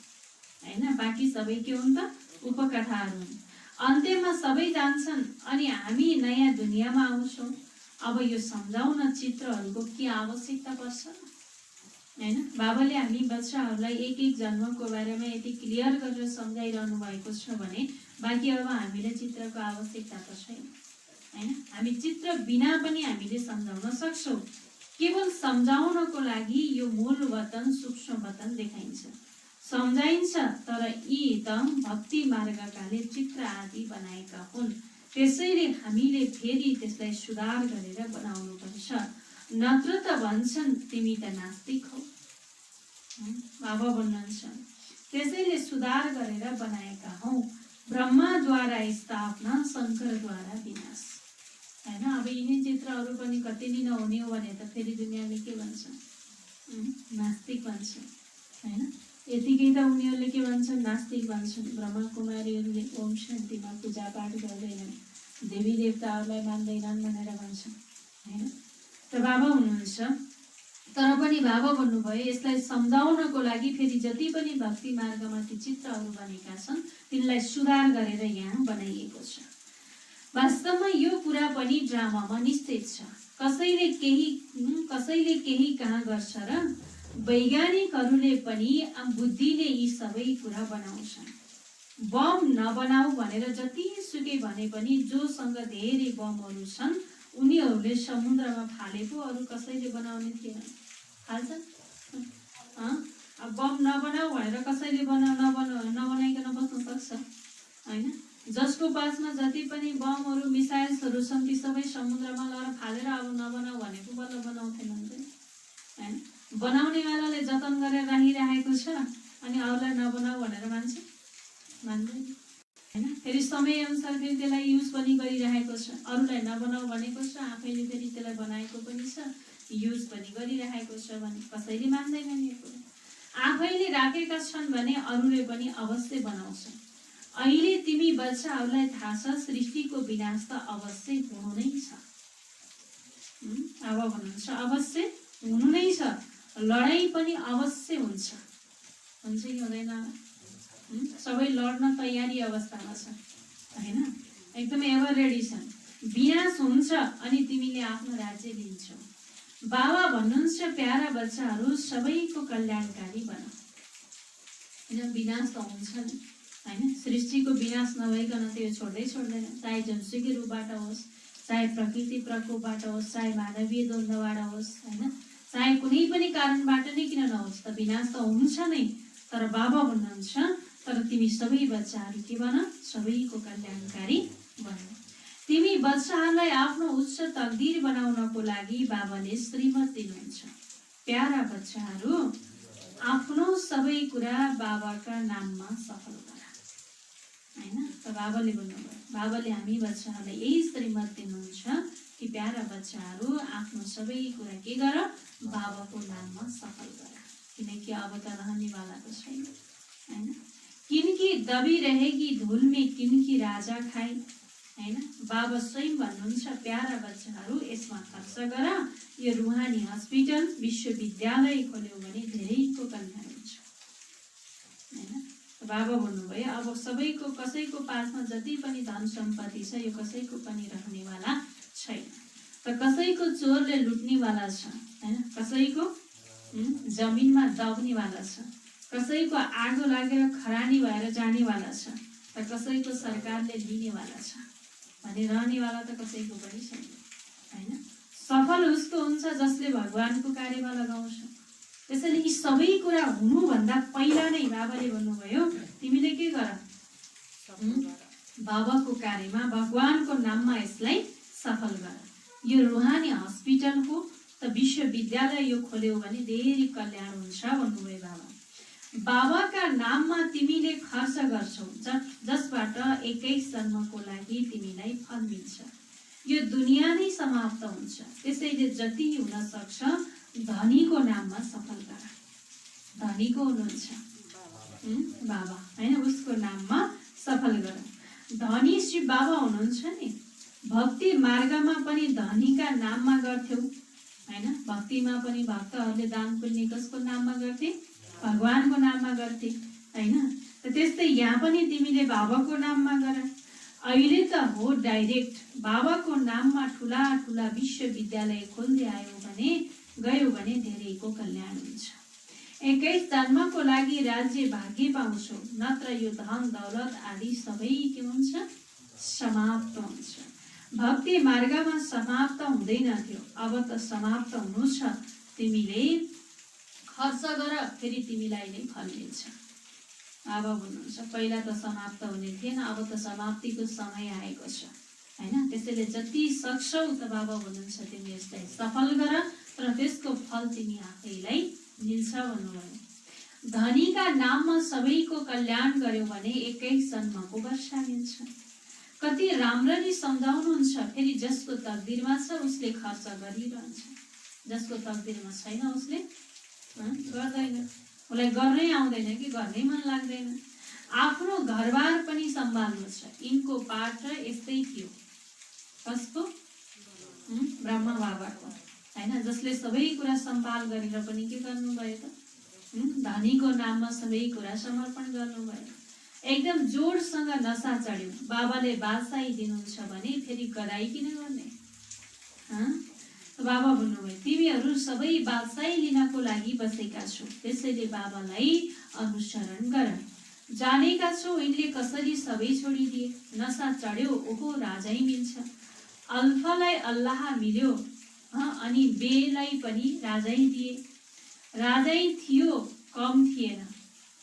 हैन, बाँकी सबै के हुन् त, उपकथाहरू हुन्। अन्त्यमा सबै जान्छन् अनि हामी नयाँ दुनियाँमा आउँछौँ। अब यो सम्झाउन चित्रहरूको के आवश्यकता पर्छ? हैन, बाबाले हामी बच्चाहरूलाई 1 जन्मको बारेमा यति क्लियर गरेर सम्झाइरहनु भएको छ भने बाँकी अब हामीलाई चित्रको आवश्यकता त छैन। हैन, हामी चित्र बिना पनि हामीले सम्झाउन सक्छौँ। केवल सम्झाउनको लागि यो मूल वतन सूक्ष्म वतन देखाइन्छ, सम्झाइन्छ। तर यी त भक्ति मार्गकाले चित्र आदि बनाएका हुन्। त्यसैले हामीले फेरि त्यसलाई सुधार गरेर बनाउनु पर्छ, नत्र त भन्छन् तिमी त नास्तिक हौ। बाबा भन्नुहुन्छ त्यसैले सुधार गरेर बनाएका हौ, ब्रह्माद्वारा स्थापना, शङ्करद्वारा विनाश। हैन, अब यिनी चित्रहरू पनि कति दिन नहुने हो भने त फेरि दुनियाँले के भन्छ, नास्तिक भन्छ। हैन, यतिकै त उनीहरूले के भन्छन्, नास्तिक भन्छन्। ब्रह्मकुमारीहरूले ओम शान्तिमा पूजापाठ गर्दैनन्, देवी देवताहरूलाई मान्दैनन् भनेर भन्छन्। हैन, त बाबा हुनुहुन्छ तर पनि बाबा भन्नुभयो यसलाई सम्झाउनको लागि फेरि जति पनि भक्ति मार्गमा ती चित्रहरू बनेका छन् तिनलाई सुधार गरेर यहाँ बनाइएको छ। वास्तवमा यो कुरा पनि ड्रामामा निश्चित छ। कसैले केही कहाँ गर्छ र वैज्ञानिकहरूले पनि बुद्धिले यी सबै कुरा बनाउँछन्। बम नबनाऊ भनेर जतिसुकै भने पनि जोसँग धेरै बमहरू छन् उनीहरूले समुद्रमा फाले पो अरू कसैले बनाउने थिएन। फाल्छन्? अब बम नबनाऊ भनेर कसैले नबनाइकन बस्न सक्छ होइन? जसको पासमा जति पनि बमहरू मिसाइल्सहरू छन् ती सबै समुद्रमा लगेर फालेर अब नबनाऊ भनेको बल्ल बनाउँथेनन् होइन? बनाउनेवालाले जतन गरेर राखिरहेको छ अनि अरूलाई नबनाऊ भनेर मान्दैन होइन? फेरि समयअनुसार फेरि त्यसलाई युज पनि गरिरहेको छ। अरूलाई नबनाऊ भनेको छ, आफैले फेरि त्यसलाई बनाएको पनि छ, युज पनि गरिरहेको छ भने कसैले मान्दैनन् यो कुरा। आफैले राखेका छन् भने अरूले पनि अवश्य बनाउँछन्। अहिले तिमी बच्चाहरूलाई थाहा छ सृष्टिको विनाश त अवश्य हुनु नै छ। अब भन्नुहुन्छ अवश्य हुनु नै छ। लडाइँ पनि अवश्य हुन्छ कि हुँदैन? सबै लड्न तयारी अवस्थामा छ होइन? एकदमै एभर रेडी छन्। विनाश हुन्छ अनि तिमीले आफ्नो राज्य लिन्छौ। बाबा भन्नुहुन्छ प्यारा बच्चाहरू सबैको कल्याणकारी बन। विनाश त हुन्छ नि होइन? सृष्टिको विनाश नभइकन त यो छोड्दैन। चाहे जुनसुकै रूपबाट होस्, चाहे प्रकृति प्रकोपबाट होस्, चाहे मानवीय द्वन्द्वबाट होस् होइन, चाहे कुनै पनि कारणबाट नै किन नहोस् त विनाश त हुन्छ नै। तर बाबा भन्नुहुन्छ तर तिमी सबै बच्चाहरू के बन? सबैको कल्याणकारी बन। तिमी बच्चाहरूलाई आफ्नो उच्च तकदिर बनाउनको लागि बाबाले श्रीमत दिनुहुन्छ। प्यारा बच्चाहरू आफ्नो सबै कुरा बाबाका नाममा सफल गर होइन? त बाबाले भन्नुभयो, बाबाले हामी बच्चाहरूलाई यही श्रीमत दिनुहुन्छ कि प्यारा बच्चाहरू आफ्नो सबै कुरा के गर? बाबाको नाममा सफल गर। किनकि अब त रहनेवाला त छैन होइन? किनकी दबी रहेगी धूल में किनकी राजा खाई होइन? बाबा स्वयं भन्नुहुन्छ प्यारा बच्चाहरू यसमा खर्च गर। यो रुहानी हस्पिटल विश्वविद्यालय खोल्यो भने धेरैको कल्याण हुन्छ होइन? बाबा भन्नुभयो अब सबैको कसैको पासमा जति पनि धन सम्पत्ति छ यो कसैको पनि रहनेवाला छैन। त कसैको चोरले लुट्नेवाला छ होइन? कसैको जमिनमा दब्नेवाला छ, कसैको आगो लागेर खरानी भएर जानेवाला छ, त कसैको सरकारले लिनेवाला छ भने रहनेवाला त कसैको पनि छैन होइन? सफल उसको हुन्छ जसले भगवानको कार्यमा लगाउँछ। त्यसैले यी सबै कुरा हुनुभन्दा पहिला नै बाबाले भन्नुभयो तिमीले के गर? बाबाको कार्यमा भगवानको नाममा यसलाई सफल गर। यो रुहानी हस्पिटल हो त विश्वविद्यालय यो खोल्यो भने धेरै कल्याण हुन्छ भन्नुभयो बाबा। बाबाका नाममा तिमीले खर्च गर्छौ जसबाट 21 जन्मको लागि तिमीलाई फल मिल्छ। यो दुनिया नै समाप्त हुन्छ। त्यसैले जति हुन सक्छ धनीको नाममा सफल गर। धनीको हुनुहुन्छ बाबा होइन? उसको नाममा सफल गर। धनी श्री बाबा हुनुहुन्छ नि। भक्ति मार्गमा पनि धनीका नाममा गर्थ्यौ होइन? भक्तिमा पनि भक्तहरूले दान पुण्य कसको नाममा गर्थे? भगवानको नाममा गर्थे होइन? त त्यस्तै यहाँ पनि तिमीले बाबाको नाममा गर। अहिले त हो डाइरेक्ट बाबाको नाममा ठुला ठुला विश्वविद्यालय खोल्दै गयो भने धेरैको कल्याण हुन्छ। 21 जन्मको लागि राज्य भाग्य पाउँछौ, नत्र यो धन दौलत आदि सबै के हुन्छ? समाप्त हुन्छ। भक्ति मार्गमा समाप्त हुँदैन थियो, अब त समाप्त हुनु छ। तिमीले खर्च गर फेरि तिमीलाई नै फल मिल्छ। बाबा भन्नुहुन्छ पहिला त समाप्त हुने थिएन, अब त समाप्तिको समय आएको छ होइन? त्यसैले जति सक्छौ त बाबा भन्नुहुन्छ तिमी यसलाई सफल गर तर त्यसको फल तिमी आफैलाई मिल्छ भन्नुभयो। धनीका नाममा सबैको कल्याण गर्यो भने 21 जन्मको वर्षा मिल्छ। कति राम्ररी सम्झाउनुहुन्छ। फेरि जसको तकदिरमा छ उसले खर्च गरिरहन्छ, जसको तकदिरमा छैन उसले गर्दैन। उसलाई गर्नै आउँदैन कि गर्नै मन लाग्दैन। आफ्नो घरबार पनि सम्हाल्नु छ। यिनको पाठ यस्तै थियो। कसको? ब्रह्मा बाबाको हैन, जसले सबै कुरा सम्पाल गरेर पनि के गर्नुभयो त, धनीको नाममा सबै कुरा समर्पण गर्नुभयो। एकदम जोडसँग नसा चढ्यो। बाबाले बादशाही दिनुहुन्छ भने फेरि गदाई किन गर्ने? बाबा भन्नुभयो तिमीहरू सबै बादशाही लिनको लागि बसेका छौ, त्यसैले बाबालाई अनुसरण गर। जानेका छौ यिनले कसरी सबै छोडिदिए। नसा चढ्यो, ओहो राजै मिल्छ। अल्फालाई अल्लाह मिल्यो, अनि बेलाई पनि राजै दिए। राजै थियो, कम थिएन,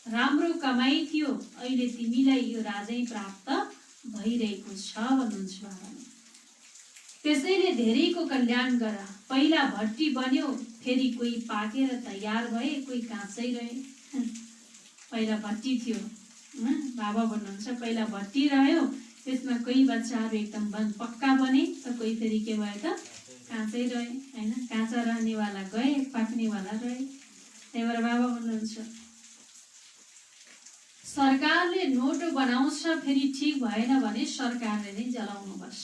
राम्रो कमाइ थियो, अहिले तिमीलाई यो राजै प्राप्त भइरहेको छ भन्नुहुन्छ बाबाले। त्यसैले धेरैको कल्याण गर। पहिला भट्टी बन्यो, फेरि कोही पाकेर तयार भए, कोही काँचै रहे। पहिला भट्टी थियो, बाबा भन्नुहुन्छ पहिला भट्टी रह्यो, त्यसमा कोही बच्चाहरू एकदम पक्का बने, त कोही फेरि के भयो त काँचै रहे हैन। काँचा रहनेवाला गए, पाक्नेवाला रहे। त्यही भएर बाबा भन्नुहुन्छ सरकारले नोट बनाउँछ, फेरि ठिक भएन भने सरकारले नै जलाउनुपर्छ।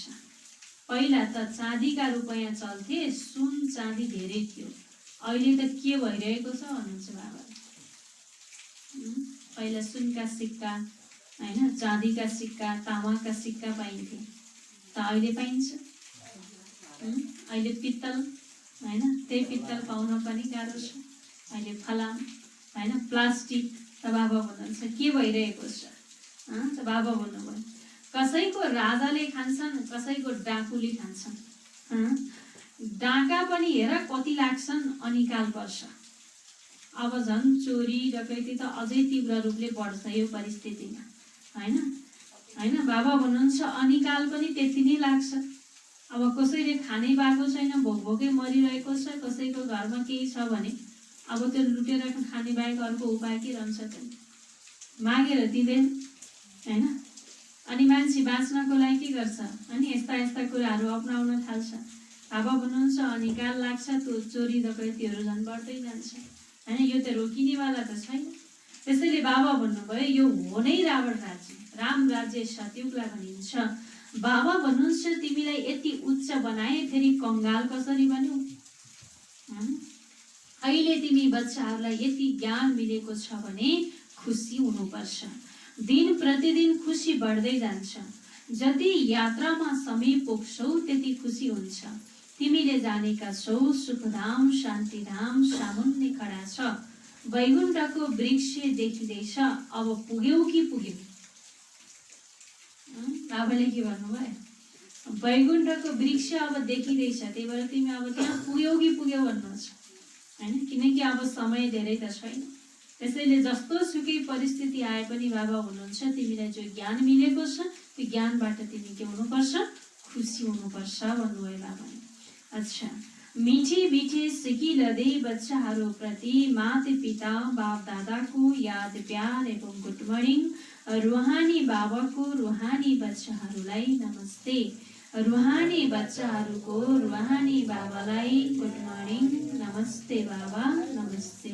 पहिला त चाँदीका रुपैयाँ चल्थे, सुन चाँदी धेरै थियो, अहिले त के भइरहेको छ भन्नुहुन्छ बाबाले। पहिला सुनका सिक्का हैन, चाँदीका सिक्का, तामाका सिक्का पाइन्थे, त अहिले पाइन्छ? अहिले पित्तल हैन, त्यही पित्तल पाउन पनि गाह्रो छ। अहिले फलाम हैन, प्लास्टिक। त बाबा भन्नुहुन्छ के भइरहेको छ त बाबा भन्नुभयो कसैको राजाले खान्छन्, कसैको डाकुले खान्छन्। डाका पनि हेर कति लाग्छन्, अनिकाल पर्छ। अब झन् चोरी डकैती त अझै तीव्र रूपले बढ्छ यो परिस्थितिमा हैन। बाबा भन्नुहुन्छ अनिकाल पनि त्यति नै लाग्छ। अब कसैले खानै बाटो छैन, भोकै मरिरहेको छ, कसैको घरमा केही छ भने अब त्यो लुटेर खाने बाहेक अर्को उपाय के रहन्छ त? मागेर दिँदैन हैन। अनि मान्छे बाँच्नको लागि के गर्छ? अनि यस्ता कुराहरू अपनाउन थाल्छ। बाबा भन्नुहुन्छ अनिकाल लाग्छ, त्यो चोरी डकैतीहरू झन् बढ्दै जान्छ हैन। यो त रोकिनेवाला त छैन। त्यसैले बाबा भन्नुभयो यो हो नै रावण राज्य, राम राज्य सतयुगलाई भनिन्छ। बाबा भन्नुहुन्छ तिमीलाई यति उच्च बनाए, फेरि कङ्गाल कसरी बन्यौ? अहिले तिमी बच्चाहरूलाई यति ज्ञान मिलेको छ भने खुसी हुनुपर्छ। दिन प्रतिदिन खुसी बढ्दै जान्छ। जति यात्रामा समय पुग्छौ त्यति खुसी हुन्छ। तिमीले जानेका छौ सुखधाम शान्तिधाम सामुन्ने खडा छ। वैकुण्ठको वृक्ष देखिँदैछ, अब पुग्यौ कि पुग्यौ? बाबाले के भन्नुभयो? वैकुण्ठको वृक्ष अब देखिँदैछ, त्यही भएर तिमी अब त्यहाँ पुग्यौ कि पुग्यौ भन्नुहुन्छ हैन। किनकि अब समय धेरै त छैन। त्यसैले जस्तो सुकै परिस्थिति आए पनि बाबा हुनुहुन्छ तिमीलाई जो ज्ञान मिलेको छ त्यो ज्ञानबाट तिमी के हुनुपर्छ? खुसी हुनुपर्छ भन्नुभयो बाबाले। अच्छा, मीठी मीठी सिकिलदै बच्चाहरू प्रति माता पिता बाप दादाको याद प्यार एवं गुड मर्निङ। रुहानी बाबाको रुहानी बच्चाहरूलाई नमस्ते। रुहानी बच्चाहरूको रुहानी बाबालाई गुड मर्निङ। नमस्ते बाबा, नमस्ते।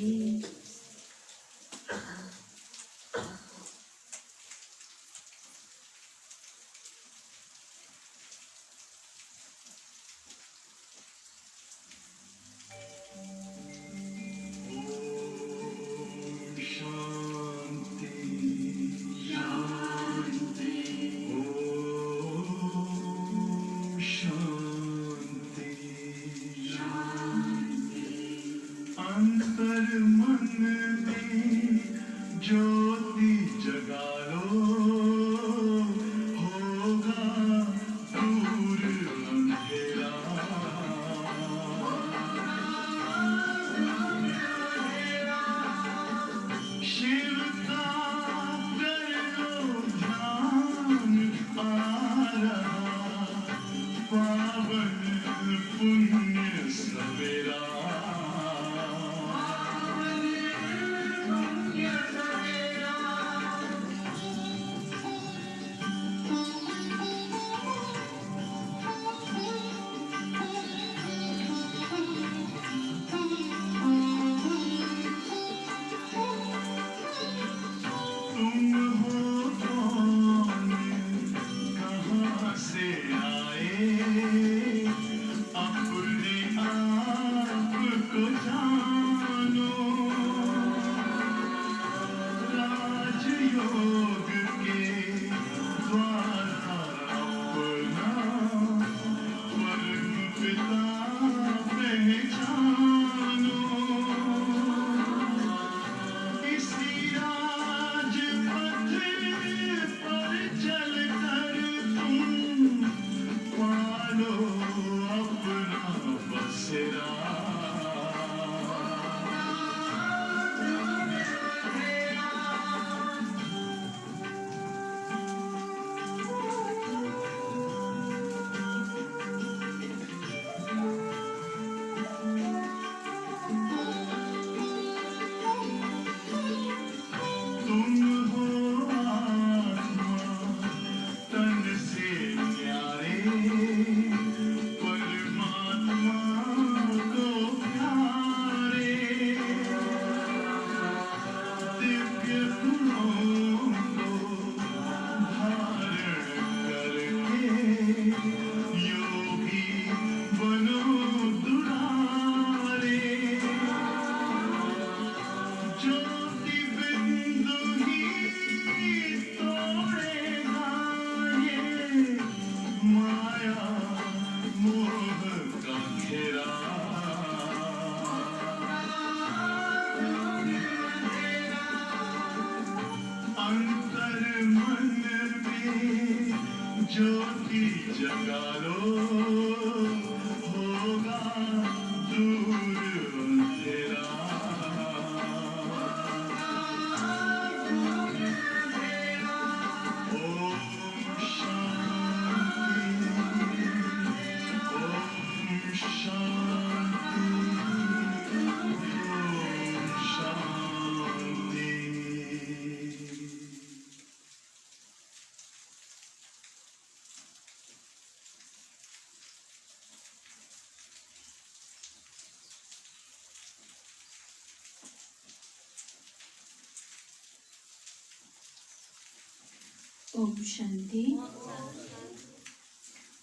ओम शान्ति।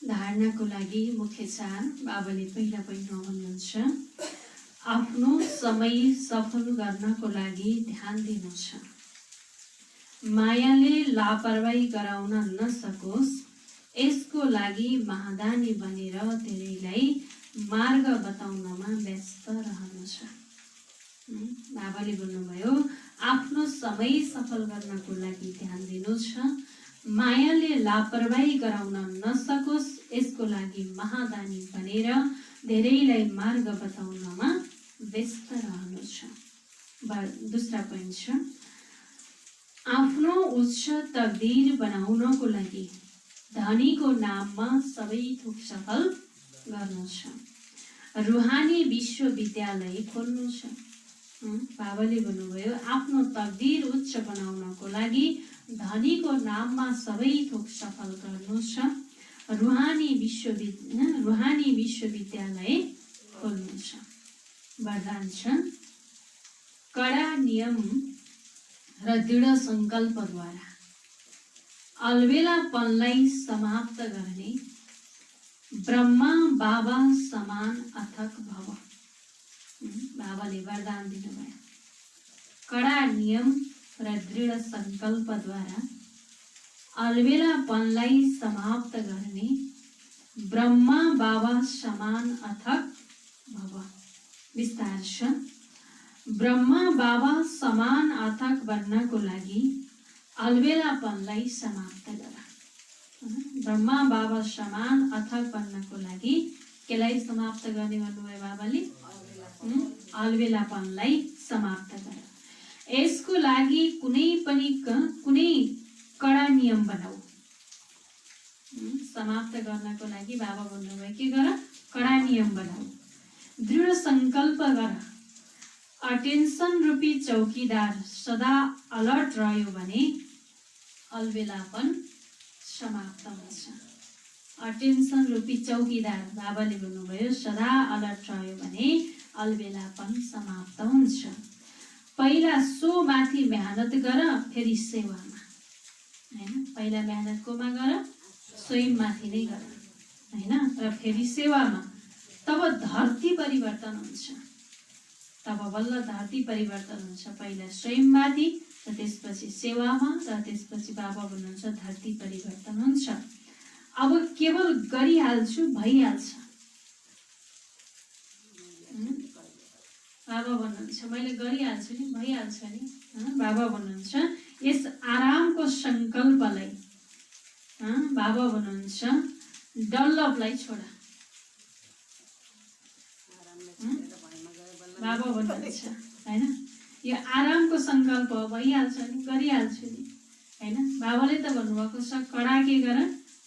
धारणाको लागि मुख्य चार बाबाले पहिला भन्नुहुन्छ, आफ्नो समय सफल गर्नको लागि ध्यान दिनु छ। मायाले लापरवाही गराउन नसकोस् यसको लागि महादानी बनेर धेरैलाई मार्ग बताउनमा व्यस्त रहनु छ। बाबाले भन्नुभयो, आफ्नो समय सफल गर्नको लागि ध्यान दिनु छ। मायाले लापरवाही गराउन नसकोस् यसको लागि महादानी बनेर धेरैलाई मार्ग बताउनमा व्यस्त रहनु छ। दूसरा पोइन्ट छ, आफ्नो उच्च तकदीर बनाउनको लागि धनीको नाममा सबै थोक सफल गर्नु छ। रुहानी विश्वविद्यालय खोल्नु छ। बाबाले भन्नुभयो, आफ्नो तकदीर उच्च बनाउनको लागि धनीको नाममा सबै थोक सफल गर्नु छ। रुहानी विश्वविद्यालय खोल्नु छ। वरदान छ, कडा नियम र दृढ सङ्कल्पद्वारा अलबेलापनलाई समाप्त गर्ने ब्रह्मा बाबा समान अथक भव। बाबाले वरदान दिनुभयो, कडा नियम र दृढ सङ्कल्पद्वारा अलबेलापनलाई समाप्त गर्ने ब्रह्मा बाबा समान अथक भव। विस्तार छ, ब्रह्मा बाबा समान अथक बन्नको लागि अलबेलापनलाई समाप्त गर। ब्रह्मा बाबा समान अथक बन्नको लागि केलाई समाप्त गर्ने भन्नुभयो बाबाले? अलबेलापनलाई समाप्त गर। यसको लागि कुनै कडा नियम बनाऊ। समाप्त गर्नको लागि बाबा भन्नुभयो के गर? कडा नियम बनाऊ। दृढ सङ्कल्प गर। अटेन्सन रूपी चौकीदार सदा अलर्ट रह्यो भने अलबेलापन समाप्त हुन्छ। अटेन्सन रूपी चौकीदार बाबाले भन्नुभयो, सदा अलर्ट रह्यो भने अलबेलापन समाप्त हुन्छ। पहिला सो माथि मेहनत गर, फेरि सेवामा। हैन, पहिला मेहनत कोमा गर? स्वयं माथि नै गर, हैन, र फेरि सेवामा। तब धरती परिवर्तन हुन्छ। तब बल्ल धरती परिवर्तन हुन्छ। पहिला स्वयंमाथि र त्यसपछि सेवामा र त्यसपछि बाबा भन्नुहुन्छ धरती परिवर्तन हुन्छ। अब केवल गरिहाल्छु, भइहाल्छ। बाबा भन्नुहुन्छ मैले गरिहाल्छु नि, भइहाल्छ नि। बाबा भन्नुहुन्छ यस आरामको सङ्कल्पलाई बाबा भन्नुहुन्छ डल्लपलाई छोड। बाबा भन्नुहुन्छ हैन, यो आरामको सङ्कल्प भइहाल्छ नि, गरिहाल्छु नि, हैन। बाबाले त भन्नुभएको छ कडा के गर?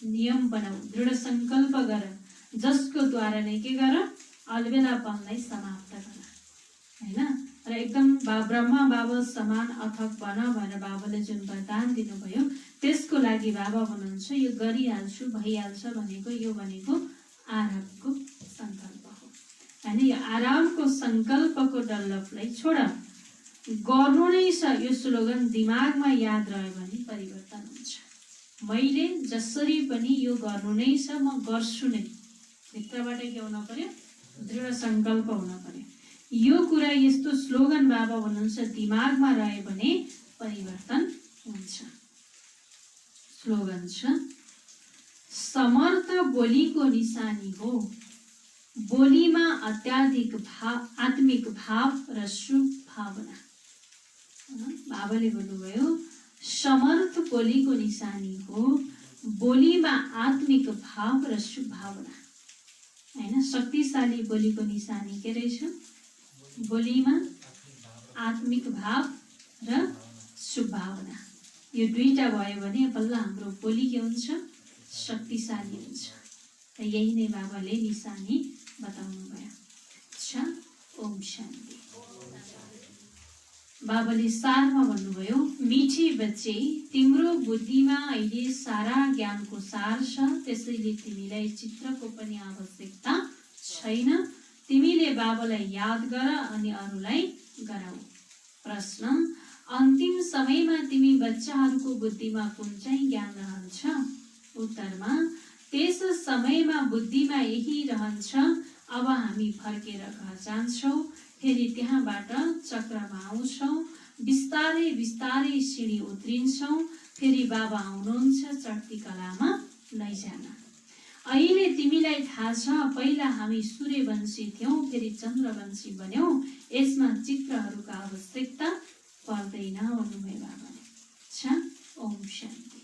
नियम बनाऊ, दृढ सङ्कल्प गर, जसको द्वारा नै के गर? अलबेलापनलाई समाप्त गर, हैन। र एकदम ब्रह्मा बाबा समान अथक बन भनेर बाबाले जुन वरदान दिनुभयो त्यसको लागि बाबा भन्नुहुन्छ यो गरिहाल्छु, भइहाल्छ भनेको यो भनेको आरामको सङ्कल्प हो, हैन। यो आरामको सङ्कल्पको डल्लपलाई छोड। गर्नु नै छ, यो स्लोगन दिमागमा याद रह्यो भने परिवर्तन हुन्छ। मैले जसरी पनि यो गर्नु नै छ, म गर्छु नै। भित्रबाट के हुन पर्यो? दृढ सङ्कल्प हुन पर्यो। यो कुरा यस्तो स्लोगन बाबा भन्नुहुन्छ दिमागमा रह्यो भने परिवर्तन हुन्छ। स्लोगन छ, समर्थ बोलीको निशानी हो, बोलीमा अत्याधिक आत्मिक भाव र शुभ भावना। बाबाले भन्नुभयो समर्थ बोलीको निशानी हो, बोलीमा आत्मिक भाव र शुभ भावना, हैन। शक्तिशाली बोलीको निशानी के रहेछ? बोलीमा आत्मिक भाव र शुभ भावना। यो दुईटा भयो भने बल्ल हाम्रो बोली के हुन्छ? शक्तिशाली हुन्छ। र यही नै बाबाले निशानी बताउनु भयो। अच्छा, ओम शान्ति। बाबाले सारमा भन्नुभयो, मिठी बच्चे, तिम्रो बुद्धिमा अहिले सारा ज्ञानको सार छ, त्यसैले तिमीलाई चित्रको पनि आवश्यकता छैन। तिमीले बाबालाई याद गर अनि अरूलाई गराऊ। प्रश्न, अन्तिम समयमा तिमी बच्चाहरूको बुद्धिमा कुन चाहिँ ज्ञान रहन्छ? उत्तरमा, त्यस समयमा बुद्धिमा यही रहन्छ, अब हामी फर्केर घर जान्छौँ, फेरि त्यहाँबाट चक्रमा आउँछौँ, बिस्तारै बिस्तारै सिँढी उत्रिन्छौँ, फेरि बाबा आउनुहुन्छ चढ्ती कलामा लैजान। अहिले तिमीलाई थाहा छ, पहिला हामी सूर्यवंशी थियौँ, फेरि चन्द्रवंशी बन्यौँ, यसमा चित्रहरूका आवश्यकता पर्दैन भन्नुभयो बाबाले। अच्छा, ओम शान्ति।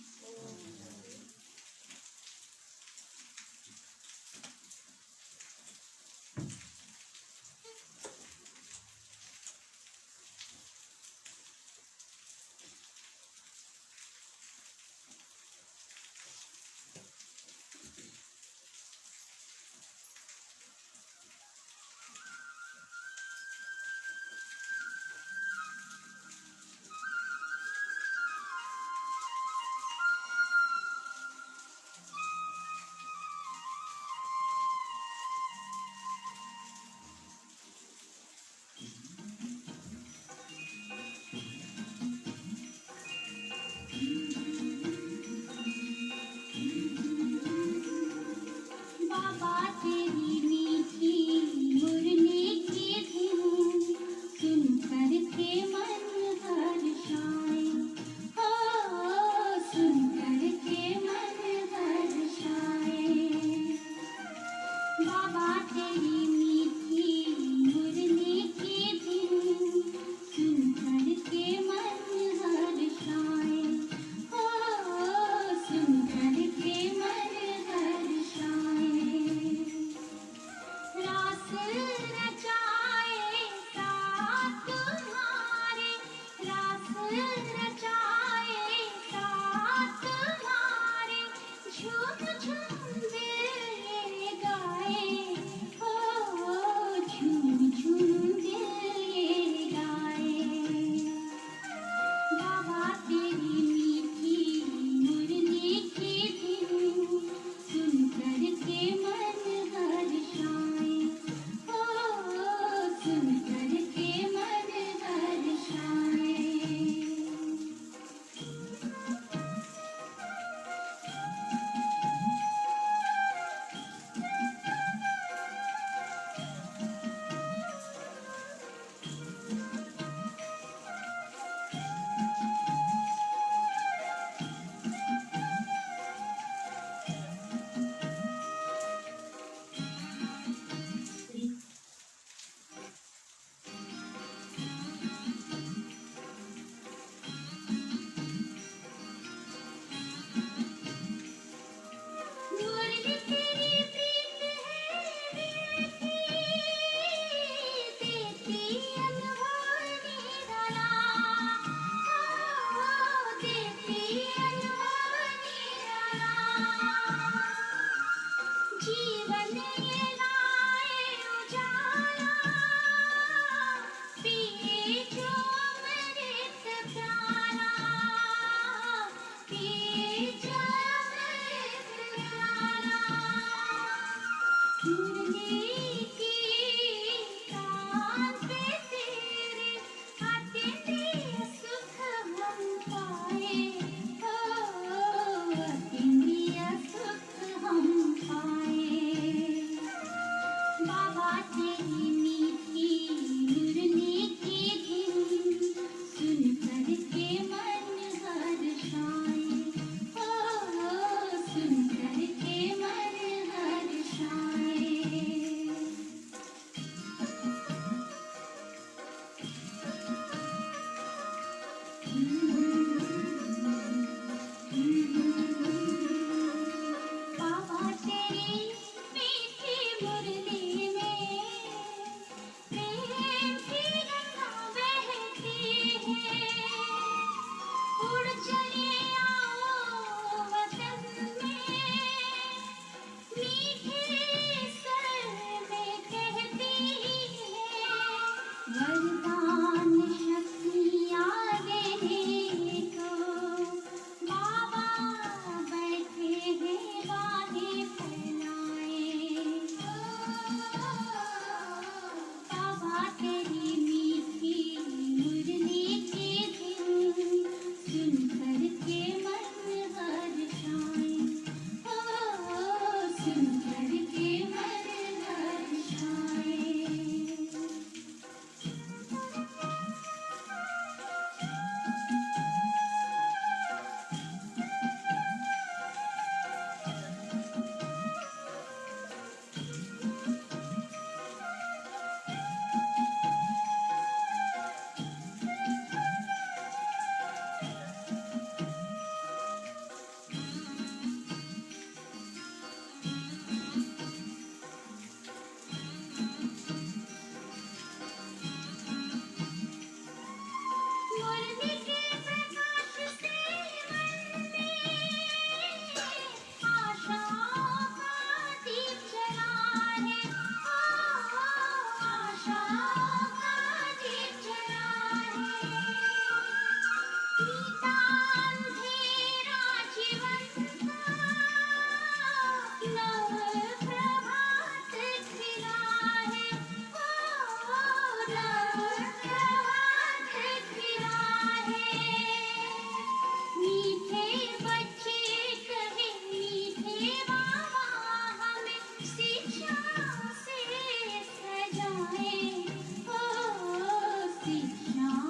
श्याम